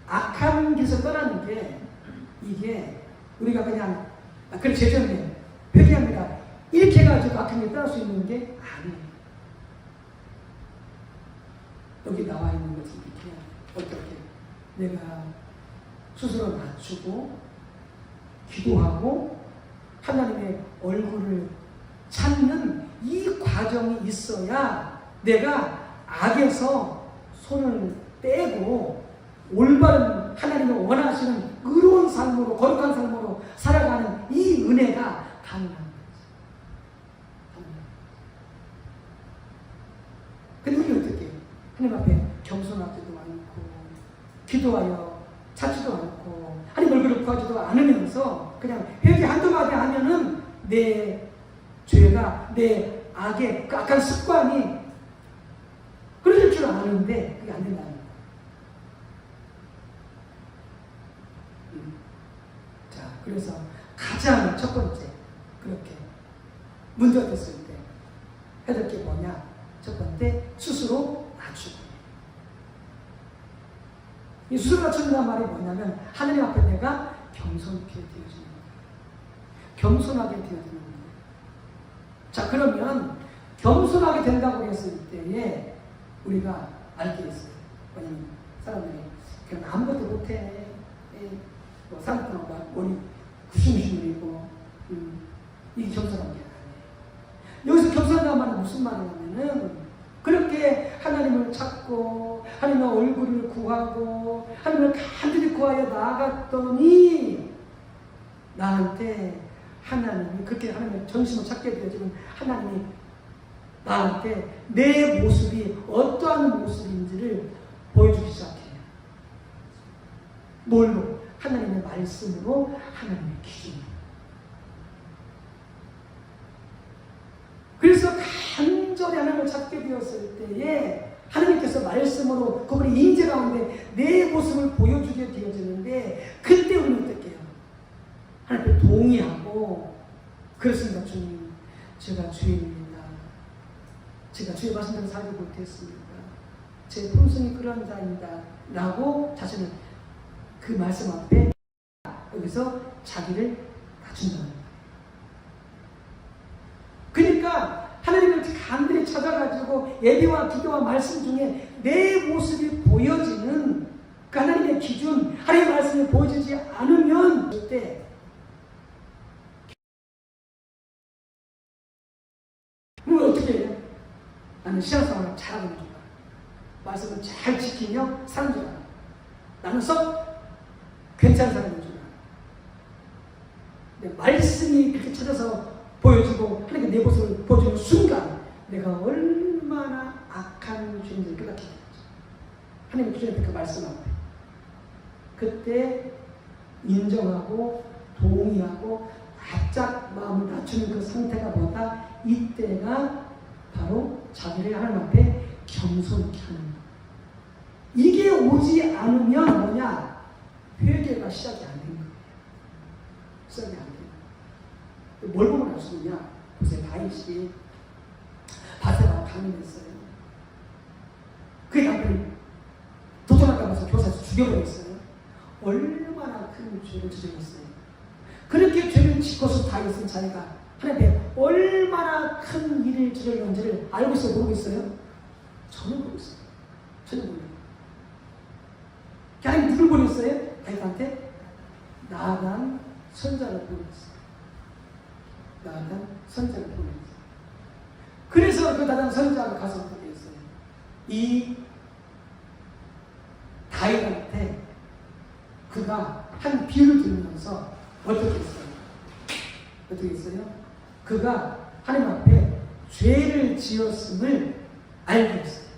악한 길에서 떠나는 게 이게 우리가 그냥 그래 죄송해요. 회개합니다. 이렇게 해가지고 악한 길 떠날 수 있는 게 아니에요. 여기 나와 있는 것을 이렇게 어떻게 내가 스스로 낮추고 기도하고 하나님의 얼굴을 찾는 이 과정이 있어야 내가 악에서 손을 떼고 올바른 하나님의 원하시는 의로운 삶으로 거룩한 삶으로 살아가는 이 은혜가 가능한 거죠. 근데 우리 어떻게 해요? 하나님 앞에 겸손하지도 않고 기도하여 찾지도 않고 하나님 얼굴을 구하지도 않으면서 그냥 회개 한두 마디 하면은 내 죄가 내 악의 그 악한 습관이 그럴 줄 아는데 그게 안 된다는 거예요. 자, 그래서 가장 첫 번째 그렇게 문제가 됐을 때 해야 될 게 뭐냐? 첫 번째 스스로 낮추고. 이 스스로 낮춘다는 말이 뭐냐면 하나님 앞에 내가 겸손하게 되어지는 거예요. 겸손하게 되어지는 거예요. 자, 그러면 겸손하게 된다고 했을 때에 우리가 알게 있어요. 왜냐면 사람들이 그냥 아무것도 못해. 뭐 사람들은 머리 구심구심이고 이게 겸손한 게 아니에요. 여기서 겸손하다는 말은 무슨 말이냐면은 그렇게 하나님을 찾고 하나님의 얼굴을 구하고 하나님을 간절히 구하여 나아갔더니 나한테 하나님이 그렇게 하나님의 전심을 찾게 되어지면 하나님이 나한테 내 모습이 어떠한 모습인지를 보여주기 시작해요. 뭘로? 하나님의 말씀으로 하나님의 기준으로. 그래서 간절히 하나님을 찾게 되었을 때에 하나님께서 말씀으로 그분의 인재 가운데 내 모습을 보여주게 되어지는데 그때 우리는 어떻게 해요? 하나님께 동의하고 그렇습니다. 주님, 제가 죄인입니다. 제가 주의 말씀대로 살지 못했습니다. 제 품성이 그런 자입니다. 라고 자신을 그 말씀 앞에 여기서 자기를 낮춘다는 거예요. 그러니까 하나님을 간절히 찾아가지고 예배와 기도와 말씀 중에 내 모습이 보여지는 그 하나님의 기준, 하나님의 말씀이 보여지지 않으면 그때 그럼 어떻게 해요? 나는 신앙생활을 잘하고 있는 줄 알아. 말씀을 잘 지키며 사는 줄 알아. 나는 썩 괜찮은 사람인 줄 알아. 말씀이 그렇게 찾아서 보여주고 하나님께 내 모습을 보여주는 순간 내가 얼마나 악한 죄인지를 깨닫게 되죠. 하나님의 기준에 그 말씀 앞에 그때 인정하고 동의하고 바짝 마음을 낮추는 그 상태가 뭐다? 이때가 바로 자기를 하나님 앞에 겸손케 하는 거예요. 이게 오지 않으면 뭐냐? 회개가 시작이 안 되는 거예요. 시작이 안 돼요. 뭘 보면 알 수 있냐? 보세요. 다윗이 바세바와 강림했어요. 그 남편이 도전할까 봐서 교사에서 죽여버렸어요. 얼마나 큰 죄를 저질렀어요. 그렇게 죄를 짓고서 다윗은 자기가 하나님께 얼마나 큰 일을 저질렀는지를 알고 있어요? 모르고 있어요? 전혀 모르고 있어요. 전혀 모르고. 하나님 누굴 보냈어요? 다윗한테 나단 선자를 보냈어요. 나단 선자를 보냈어요. 그래서 그 나단 선자가 가서 어떻게 했어요? 이 다윗한테 그가 한 비유를 들으면서 어떻게 했어요? 어떻게 했어요? 그가 하나님 앞에 죄를 지었음을 알게 했어요.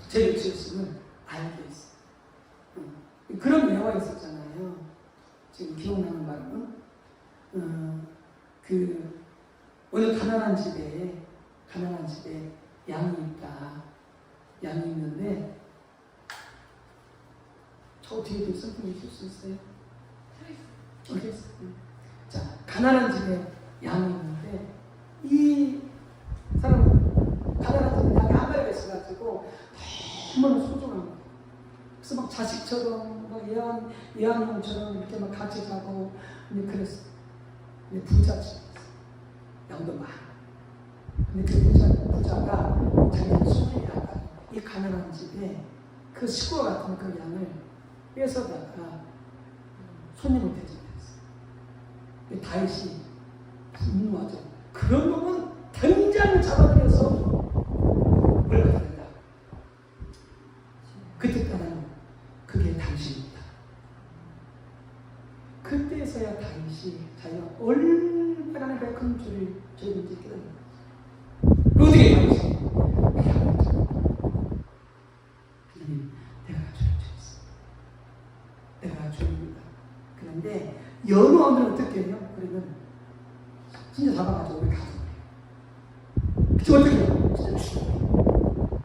죄를 지었음을 알게 했어요. 그런 예화가 있었잖아요. 지금 기억나는 말은 어느 가난한 집에 양이 있다. 양이 있는데 저 뒤에도 성품이 있을 수 있어요? 자, 가난한 집에 양이 있는데 이 사람은 가난한 집에 양이 한 마리가 있어가지고 너무나 소중한 거예요. 그래서 막 자식처럼 막 애완용처럼 이렇게 막 같이 자고 그랬어. 근데 부잣집 양도 많아. 근데 그 부자가 자기는 손이 약간 이 가난한 집에 그 식구와 같은 그 양을 뺏어다가 손님을 대접했어. 다윗이 분노하죠. 그런 놈은 당장 잡아들여서 몰아야 된다. 그때까지는 그게 당신이다. 그때서야 다윗이 자기가 얼마나 큰 죄를 죄인지 깨닫는 거지. 어떻게 다윗이? 하나님, 내가 죄를 지었어. 내가 죄입니다. 그런데 연호하면 어떻게 해요? 그러면 진짜 잡아가지고 우리 가서 그래. 그치 어떻게 해요? 진짜 죽어요.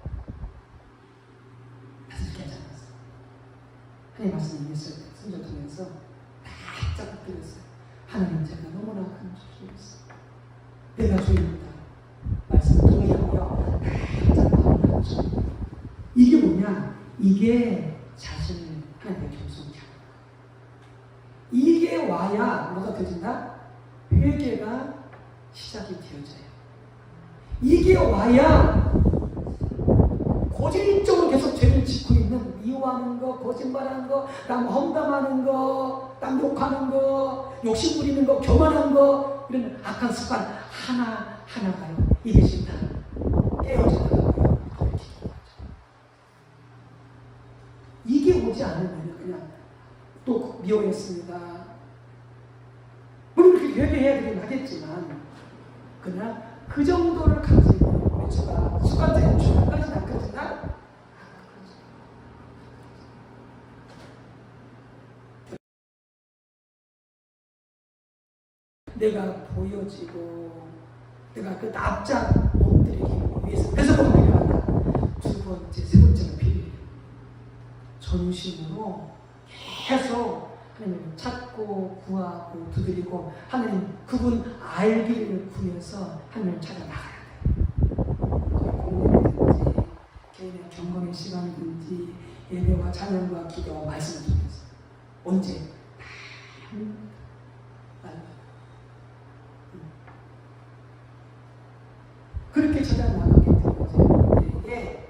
다시 괜찮았어. 하나님 말씀을 했을 때 성전 통해서 바짝 들었어요. 하나님, 제가 너무나 큰 죄를 했어. 내가 죄입니다. 말씀을 동의하며 바짝 나오죠. 이게 뭐냐? 이게 자신을 하나님의 겸손케 하는 거야. 이게 와야 뭐가 되진다? 회개가 시작이 되어져요. 이게 와야 고질적으로 계속 죄를 짓고 있는 미워하는 거, 거짓말하는 거, 남 험담하는 거, 남 욕하는 거, 욕심 부리는 거, 교만한 거, 이런 악한 습관 하나가요. 이것이 다 깨어지더라고요. 이게 오지 않으면 그냥 또 미워했습니다. 물론 그렇게 회개해야 되긴 하겠지만 그냥 그 정도를 가지고 우리가 습관적인 죄까지는 않겠지만 내가 보여지고 내가 그 납작 엎드리기 위해서 그래서 우리가 두 번째, 세 번째가 필요해요. 전심으로 계속 하나님을 찾고 구하고 두드리고 하나님 그분 알기를 구해서 하나님을 찾아 나가야 돼요. 공부든지 개인의 경건의 시간이든지 예배와 찬양과 기도와 말씀을 통해서 언제 그렇게 찾아 나가게 되면 우리에게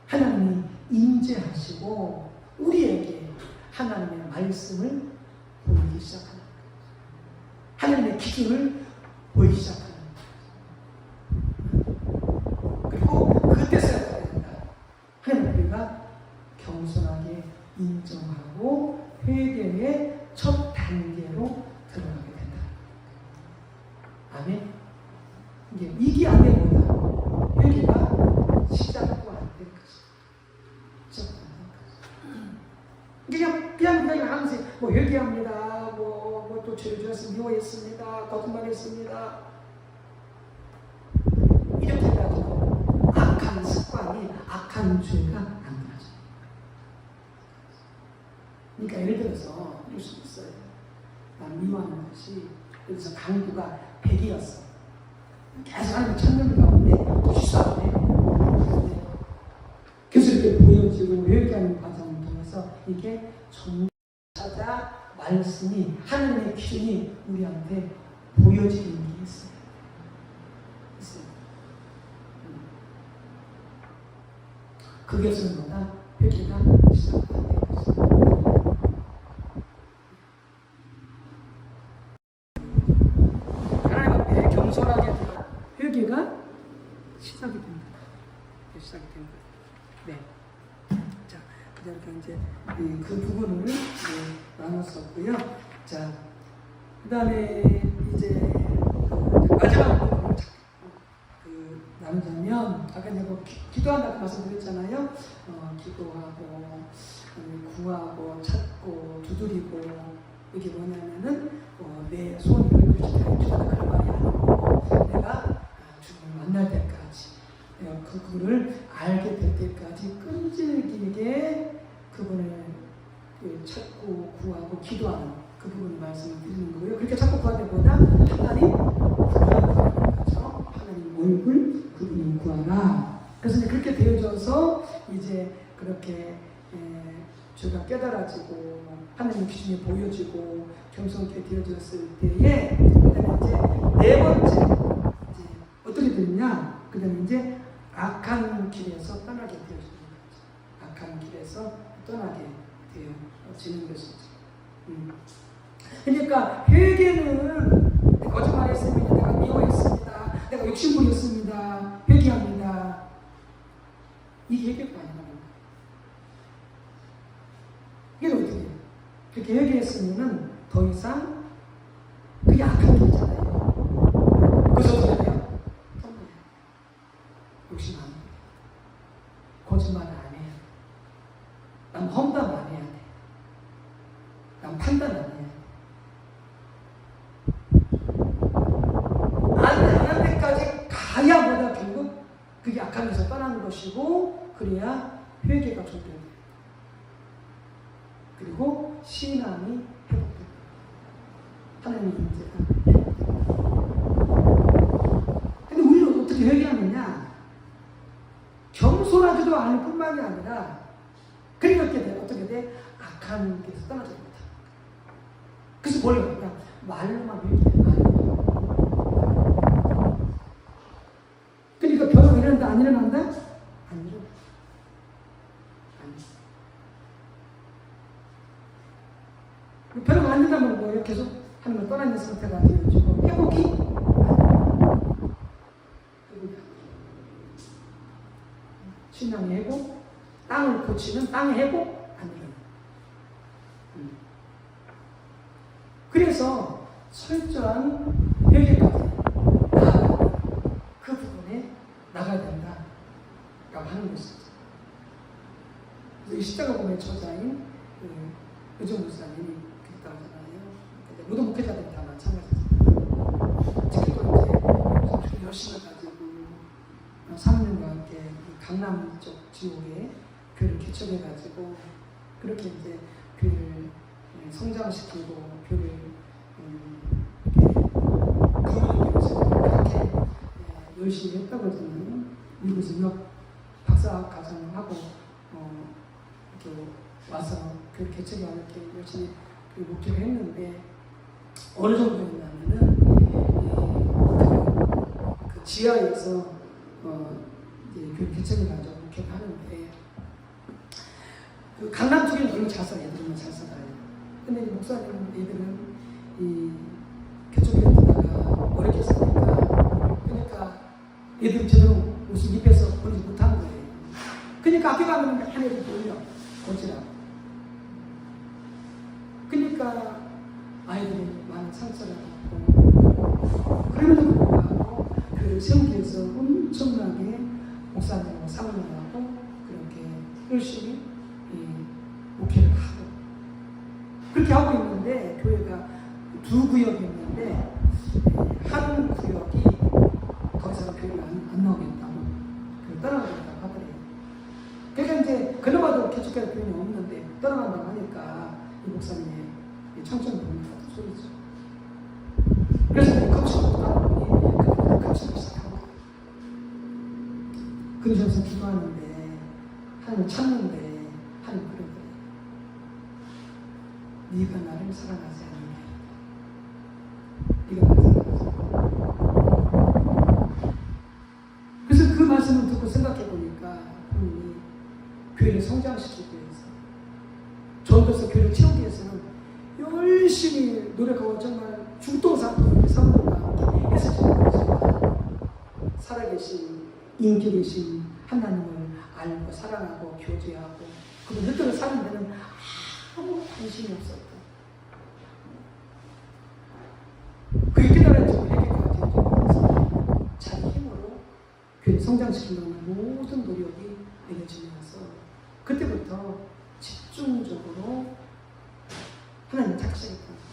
하나님이 임재하시고 우리에게 하나님의 말씀을 보이기 시작하는 거예요. 하나님의 기준을 보이기 시작하는 거예요. 그리고 그때서야 된다. 하나님 우리가 겸손하게 인정하고 회개의 첫 단계로 들어가게 된다. 아멘. 이게 안 되는 거다. 회개가 시작도 안 되는 거지. 시작도 안 되는 거지. 그냥 항상 뭐 회개합니다. 또 죄를 지었습니다. 미워했습니다. 거짓말했습니다. 이렇게 해가지고 악한 습관이 악한 죄가 안 들어져. 그러니까 예를 들어서 이럴 수 있어요. 난 미워하는 것이 여기서 강도가 100이었어. 계속 하는 천년 가운데 또 실수하네. 계속 이렇게 보여지고 회개하는 과정을 통해서 이게 찾아 말씀이 하나님의 기준이 우리한테 보여지는 게 있어요. 그것은 뭐다? 회개가 시작하는 것입니다. 하나님 앞에 겸손하게 회개가 시작이 됩니다. 시작이 됩니다. 네. 자, 이렇게 이제 그 부분을 나눴었고요. 자, 그다음에 이제 마지막으로 나누자면 아까 이제 뭐 기도한다고 말씀드렸잖아요. 기도하고 구하고 찾고 두드리고 이게 뭐냐면은 내 손을 유지하는 그런 말이 아니고 내가 주님을 만날 때까지 그분을 알게 될 때까지 끈질기게 그분을 찾고 구하고 기도하는 그 부분을 말씀을 드리는 거고요. 그렇게 찾고 구할 때보다 하나님 구하는 거죠. 하나님 얼굴 그분을 구하라. 그래서 이제 그렇게 되어져서 이제 그렇게 죄가 깨달아지고 하나님 기준이 보여지고 겸손하게 되어졌을 때에 그다음에 이제 네 번째 이제 어떻게 되느냐? 그다음에 이제 악한 길에서 떠나게 되어지는 거죠. 악한 길에서 떠나게 되어지는 것이죠. 그러니까 회개는 거짓말했습니다. 내가 미워했습니다. 내가 욕심부렸습니다. 회개합니다. 이게 회개가 아니라 이게 어떻게 해요? 그렇게 회개했으면 더 이상 그게 악한 길이잖아요. 그래서 어떻게 해요? 욕심 안 해. 거짓말 안 해. 남 험담 안 해야 돼. 남 판단 안 해야 돼. 안 할 때까지 가야 뭐다 결국 그게 악한 데서 떠나는 것이고 그래야 회개가 적용돼요. 그리고 신앙이 회복됩니다. 하나님의 임재가. 근데 우리는 어떻게 회개하느냐? 겸손하지도 않을 뿐만이 아니라 그리고 어떻게 돼? 악한 길에서 떠나지 못합니다. 그래서 뭘 해요? 그냥 말로만 회개해요. 그러니까 변화가 일어난다 안 일어난다? 안 일어나. 변화가 안 된다면 뭐예요? 계속 하는 걸 떠나는 상태가 되어지고 회복이 신앙의 회복, 땅을 고치는 땅의 회복 안 일어나. 그래서 철저한 회개까지 그 부분에 나가야 된다라고 하는 것이죠. 이 십자가 보면 저자인 의정 목사님이 그랬다고 하잖아요. 모든 목회자들이 다 마찬가지입니다. 특히 또 이제 열심을 가지고 사모님과 함께 강남 쪽 지역에 교회를 개척해가지고 그렇게 이제 교회를 성장시키고 교회를 그렇게 열심히 했다고 하잖아요. 미국에서 유학 박사 과정을 하고 이렇게 와서 교회 개척에 이렇게 열심히 목표를 했는데 어느 정도였냐면은 그 지하에서 이제 교회 개척을 가지고 목표를 하는데 그 강남 쪽에는 별로 잘 살아요. 애들은 잘 살아요. 근데 이제 목사님 애들은 이 개척에 있다가 어렵게 사니까 그러니까 애들이 제대로 옷을 입혀서 보내지 못한 거예요. 그러니까 학교 가면 한 애들 돌려 거지라고. 그러니까 아이들이 많은 상처를 받고 그럼에도 불구하고 그 세우기 위해서 엄청나게 목사님하고 사모님하고 그렇게 열심히 목회를 하고 그렇게 하고 있는데 교회가 두 구역이 있는데 한 구역이 더 이상 교회가 안 나오겠다고 떠나가겠다고 하더래요. 그러니까 이제 그나마도 개척할 교회는 없는데 떠나간다고 하니까 이 목사님의 청천 보니까 소리죠. 그래서 거치고 따라 보니 거치고 시작한 거예요. 그러셔서 기도하는데 하나님을 찾는데 하나님 그런 거예요. 네가 나를 사랑하지 않느냐. 네가 나를 사랑하지 않느냐. 그래서 그 말씀을 듣고 생각해 보니까 본인이 교회를 성장시키기 위해서 전도서 교회를 채우기 위해서는 열심히 노력하고 정말 중동사도 사모님과 함께 했었던 거지만 살아계신 인기 계신 하나님을 알고 사랑하고 교제하고 그분 뜻대로 사는 데는 아무 관심이 없었다. 그게 깨달아지고 회개가 되어지면서 자기 힘으로 교회 성장시키려는 모든 노력이 내려지면서 그때부터 집중적으로 하나님을 찾기 시작했다.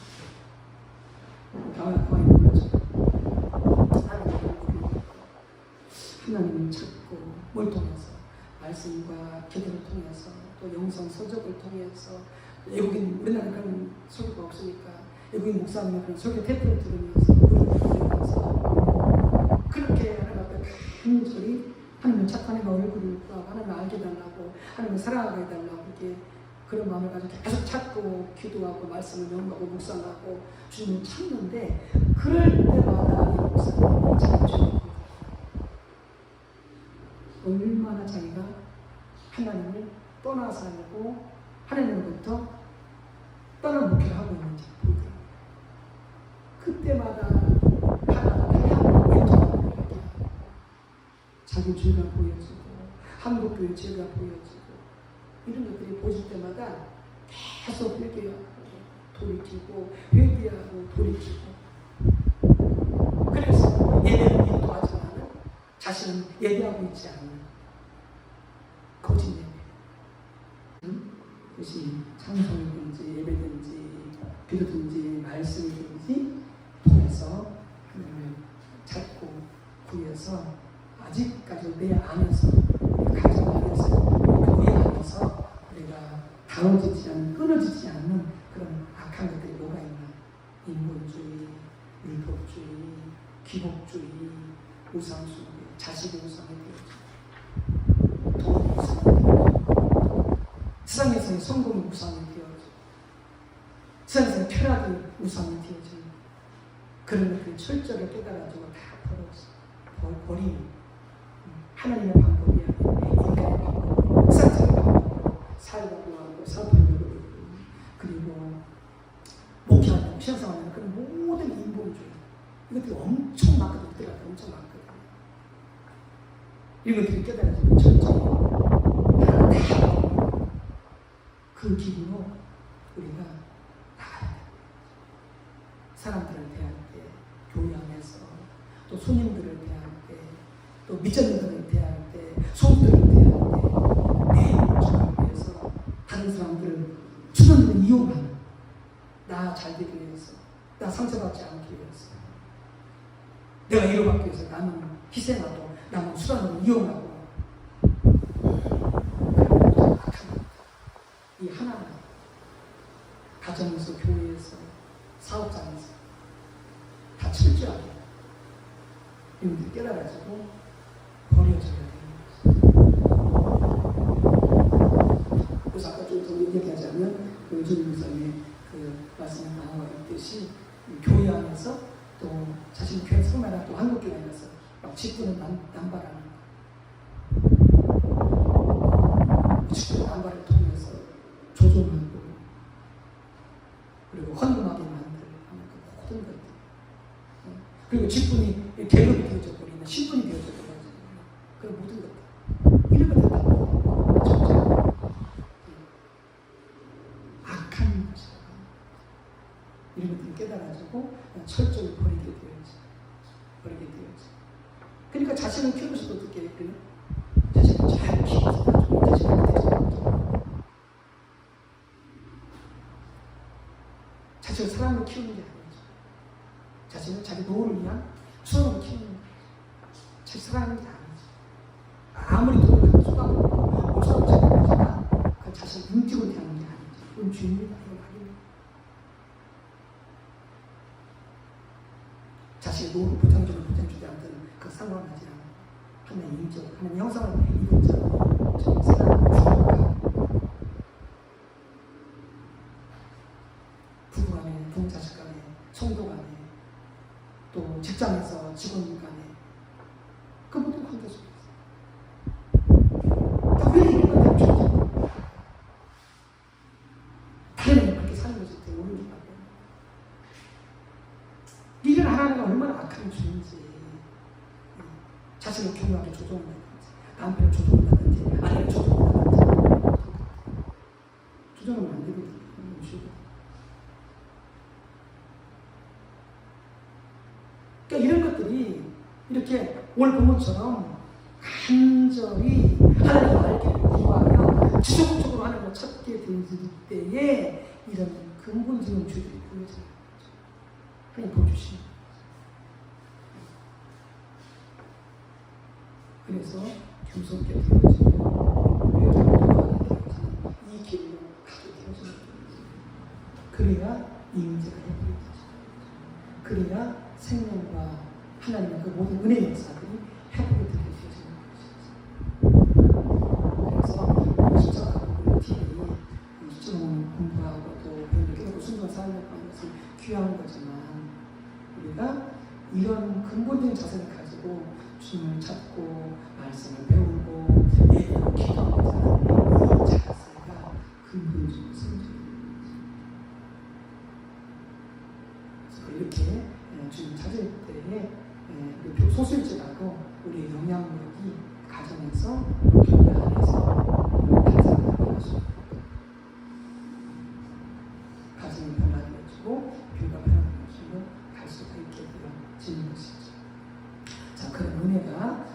말씀과 기도를 통해서 또 영성 서적을 통해서 외국인 우리나라 그런 설교가 없으니까 외국인 목사님의 그런 설교 테이프를 들으면서 그렇게 하나님 앞에 간절히 하나님은 착하니까 얼굴을 구하고 하나님을 알게 달라고 하나님을 사랑하게 해달라고 이렇게 그런 마음을 가지고 계속 찾고 기도하고 말씀을 연구하고 묵상하고 주님을 찾는데 그럴 때마다 이 목사님이 자기 주님 얼마나 자기가 하나님을 떠나 살고 하나님으로부터 떠난 목회를 하고 있는지 보이더라고요. 그때마다 하나님을 인정하는 거예요. 자기 죄가 보여지고 한국교회 죄가 보여지고 이런 것들이 보실 때마다 계속 회개하고 돌이키고 회개하고 돌이키고 그래서 예배를 인도하지만 자신은 예배하고 있지 않는 거짓 예배. 그것이 찬송이든지 예배든지 기도든지 말씀이든지 통해서 하나님을 찾고 구해서 아직까지 내 안에서 가정 안에서 교회 안에서 우리가 다뤄지지 않는 끊어지지 않는 그런 악한 것들이 뭐가 있나 인본주의, 율법주의, 기복주의, 우상숭배, 자식의 우상이 되어지고 돈의 우상이 되어지고 세상에서의 성공의 우상이 되어지고 세상에서의 쾌락의 우상이 되어지고 그런 것들을 철저하게 깨달아가지고 다 버리는 하나님의 방법이 아니라 인간의 방법, 세상의 방법, 살려고 하고 사업하려고 하고 그리고 목회하려고 신앙생활하는 그런 모든 인본주의 이것들이 엄청 많거든요. 엄청 많거든요. 이런 것들이 깨달아지면 철저히 그 길로 우리가 나가야 돼요. 사람들을 대할 때, 교회 안에서 또 손님들을 대할 때, 또 미전들을 대할 때, 소들을 대할 때, 내 인물을 위해서 다른 사람들을 주변으로 이용하는 나 잘 되기 위해서, 나 상처받지 않기 위해서, 내가 이용받기 위해서 나는 희생하고, 나는 수단으로 이용하고, 이 하나는 가정에서, 교회에서, 사업장에서 다 철저하게 이런 깨달아가지고 버려져야 되는 거죠. 그래서 아까 좀 더 얘기하자면 요즘 목사님의 그 말씀에 나와 있듯이 교회 안에서 또 자신 교회 성매나 또 한국 교회 안에서 막 직분을 남발하는 직분 남발을 통해서 조종하고 그리고 헌금하게 만들고 하는 그 모든 것들 그리고 직분이 계급이 되어져 버리는 신분이 되어져 버리는 그 모든 것들 이런 것들 다 악한 것이다. 이런 것들을 깨달아가지고 철저히 버리게 되어지. 그러니까 자신을 키우면서도 어떻게 해요? 자신을 잘 키워서 자신을 대해서 자신을 사랑으로 키우는 게 아니죠. 자신을 자기 노후를 위한 수단으로 키우는 거예요. 자기 사랑하는 게 아니죠. 아무리 돈을 갖고 쏟아붓고 목숨을 찾아가지만 그 자신을 인격으로 대하는 게 아니죠. 그건 죄입니다. 이건 말입니다. 자신의 노후를 보장주지 않든 그 상관하지 않아. 하나의 인격, 하나의 형상을 입은 자로 사랑을 주고 부부 간에, 부모 자식 간에, 성도 간에, 또 직장에서 직원 간에 그 모든 관계 속에서 왜 이런 걸 배우죠? 다른 그렇게 사는 것이 되게 어려운 거예요. 일을 하나가 얼마나 악한 주인지 자신을 교묘하게 조종한다든지 남편을 조종한다든지 아내를 조종한다든지 조종하면 안 되거든요. 그러니까 이런 것들이 이렇게 오늘 본문처럼 간절히 하나님의 알기를 구하며 지속적으로 하나님을 찾게 될 때에 이런 근본적인 죄들이 보여지는 거죠. 하나님 보여주시는 거예요. 그래서 겸손케 되어지고 그래야 이 문제가 해결되죠. 그래야 생명과 하나님의 그 모든 은혜의 역사들이 회복이 되게 되어지는 것이죠. 그래서 십자가 팀이 좀 공부하고 또 배우고 순간 살려고 하는 것은 귀한 거지만 우리가 이런 근본적인 자세를 가지고 주님을 찾고 말씀을 배우고 예배로 기도하고 이 자세가 근본적인 성장입니다. 그래서 이렇게 주님 찾을 때에 소실제라고 우리의 영향력이 가정에서 교회 안에서 가정을 수 있고 가정이 변화되어지고 교회가 변화되어지고 갈 수가 있게 되어지는 것이죠. 자, 그런 은혜가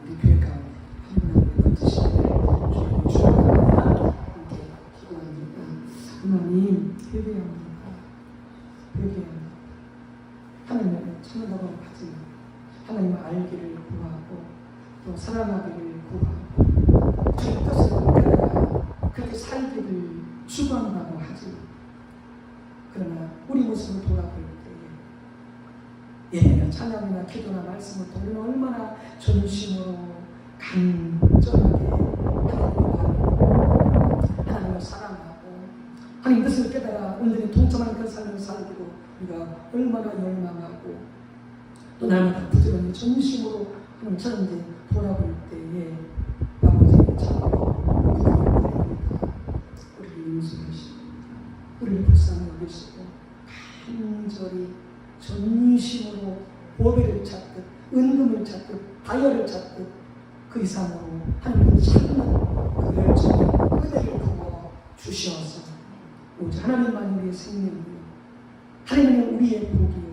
우리 교회 가운데 한분한 번지시기를 주님을 축원합니다. 함께 기도합니다. 하나님 회개합니다. 회개합니다. 하나님을 찾는다고 하지만 하나님을 알기를 구하고 또 사랑하기를 구하고 주의 뜻을 따라 그렇게 살기를 추구한다고 하지만 그러나 우리 모습을 돌아볼 때에 예배나 찬양이나 기도나 말씀을 통해 얼마나 전심으로 간절하게 하나님을 사랑하고 하나님 뜻을 깨달아 온전히 동참하는 그 삶을 살고 우리가 얼마나 열망하고 또 나는 부지런히 전심으로 하나님 찾는데 돌아볼 때에 아버지의 참으로 우리를 용서하시고 우리를 불쌍히 여기시고 간절히 전심으로 보배를 찾듯 은금을 찾듯 다이아를 찾듯 그 이상으로 하나님을 찾는 그 열정의 은혜를 부어 주시어서 오직 하나님만이 우리의 생명이요 하나님은 우리의 복이요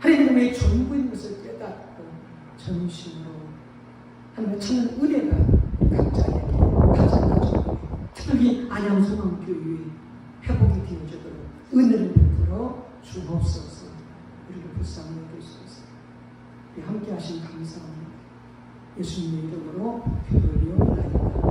하나님은 우리의 전부인 것을 깨닫고 전심으로 하나님을 찾는 은혜가 각자에게 가장 가족에게 특히 안양소망교회에 회복이 되어지도록 은혜를 베풀어 주옵소서. 우리를 불쌍히 여기소서. 우리 함께 하신 감사합니다. 예수님의 이름으로 기도를 올려옵나이다.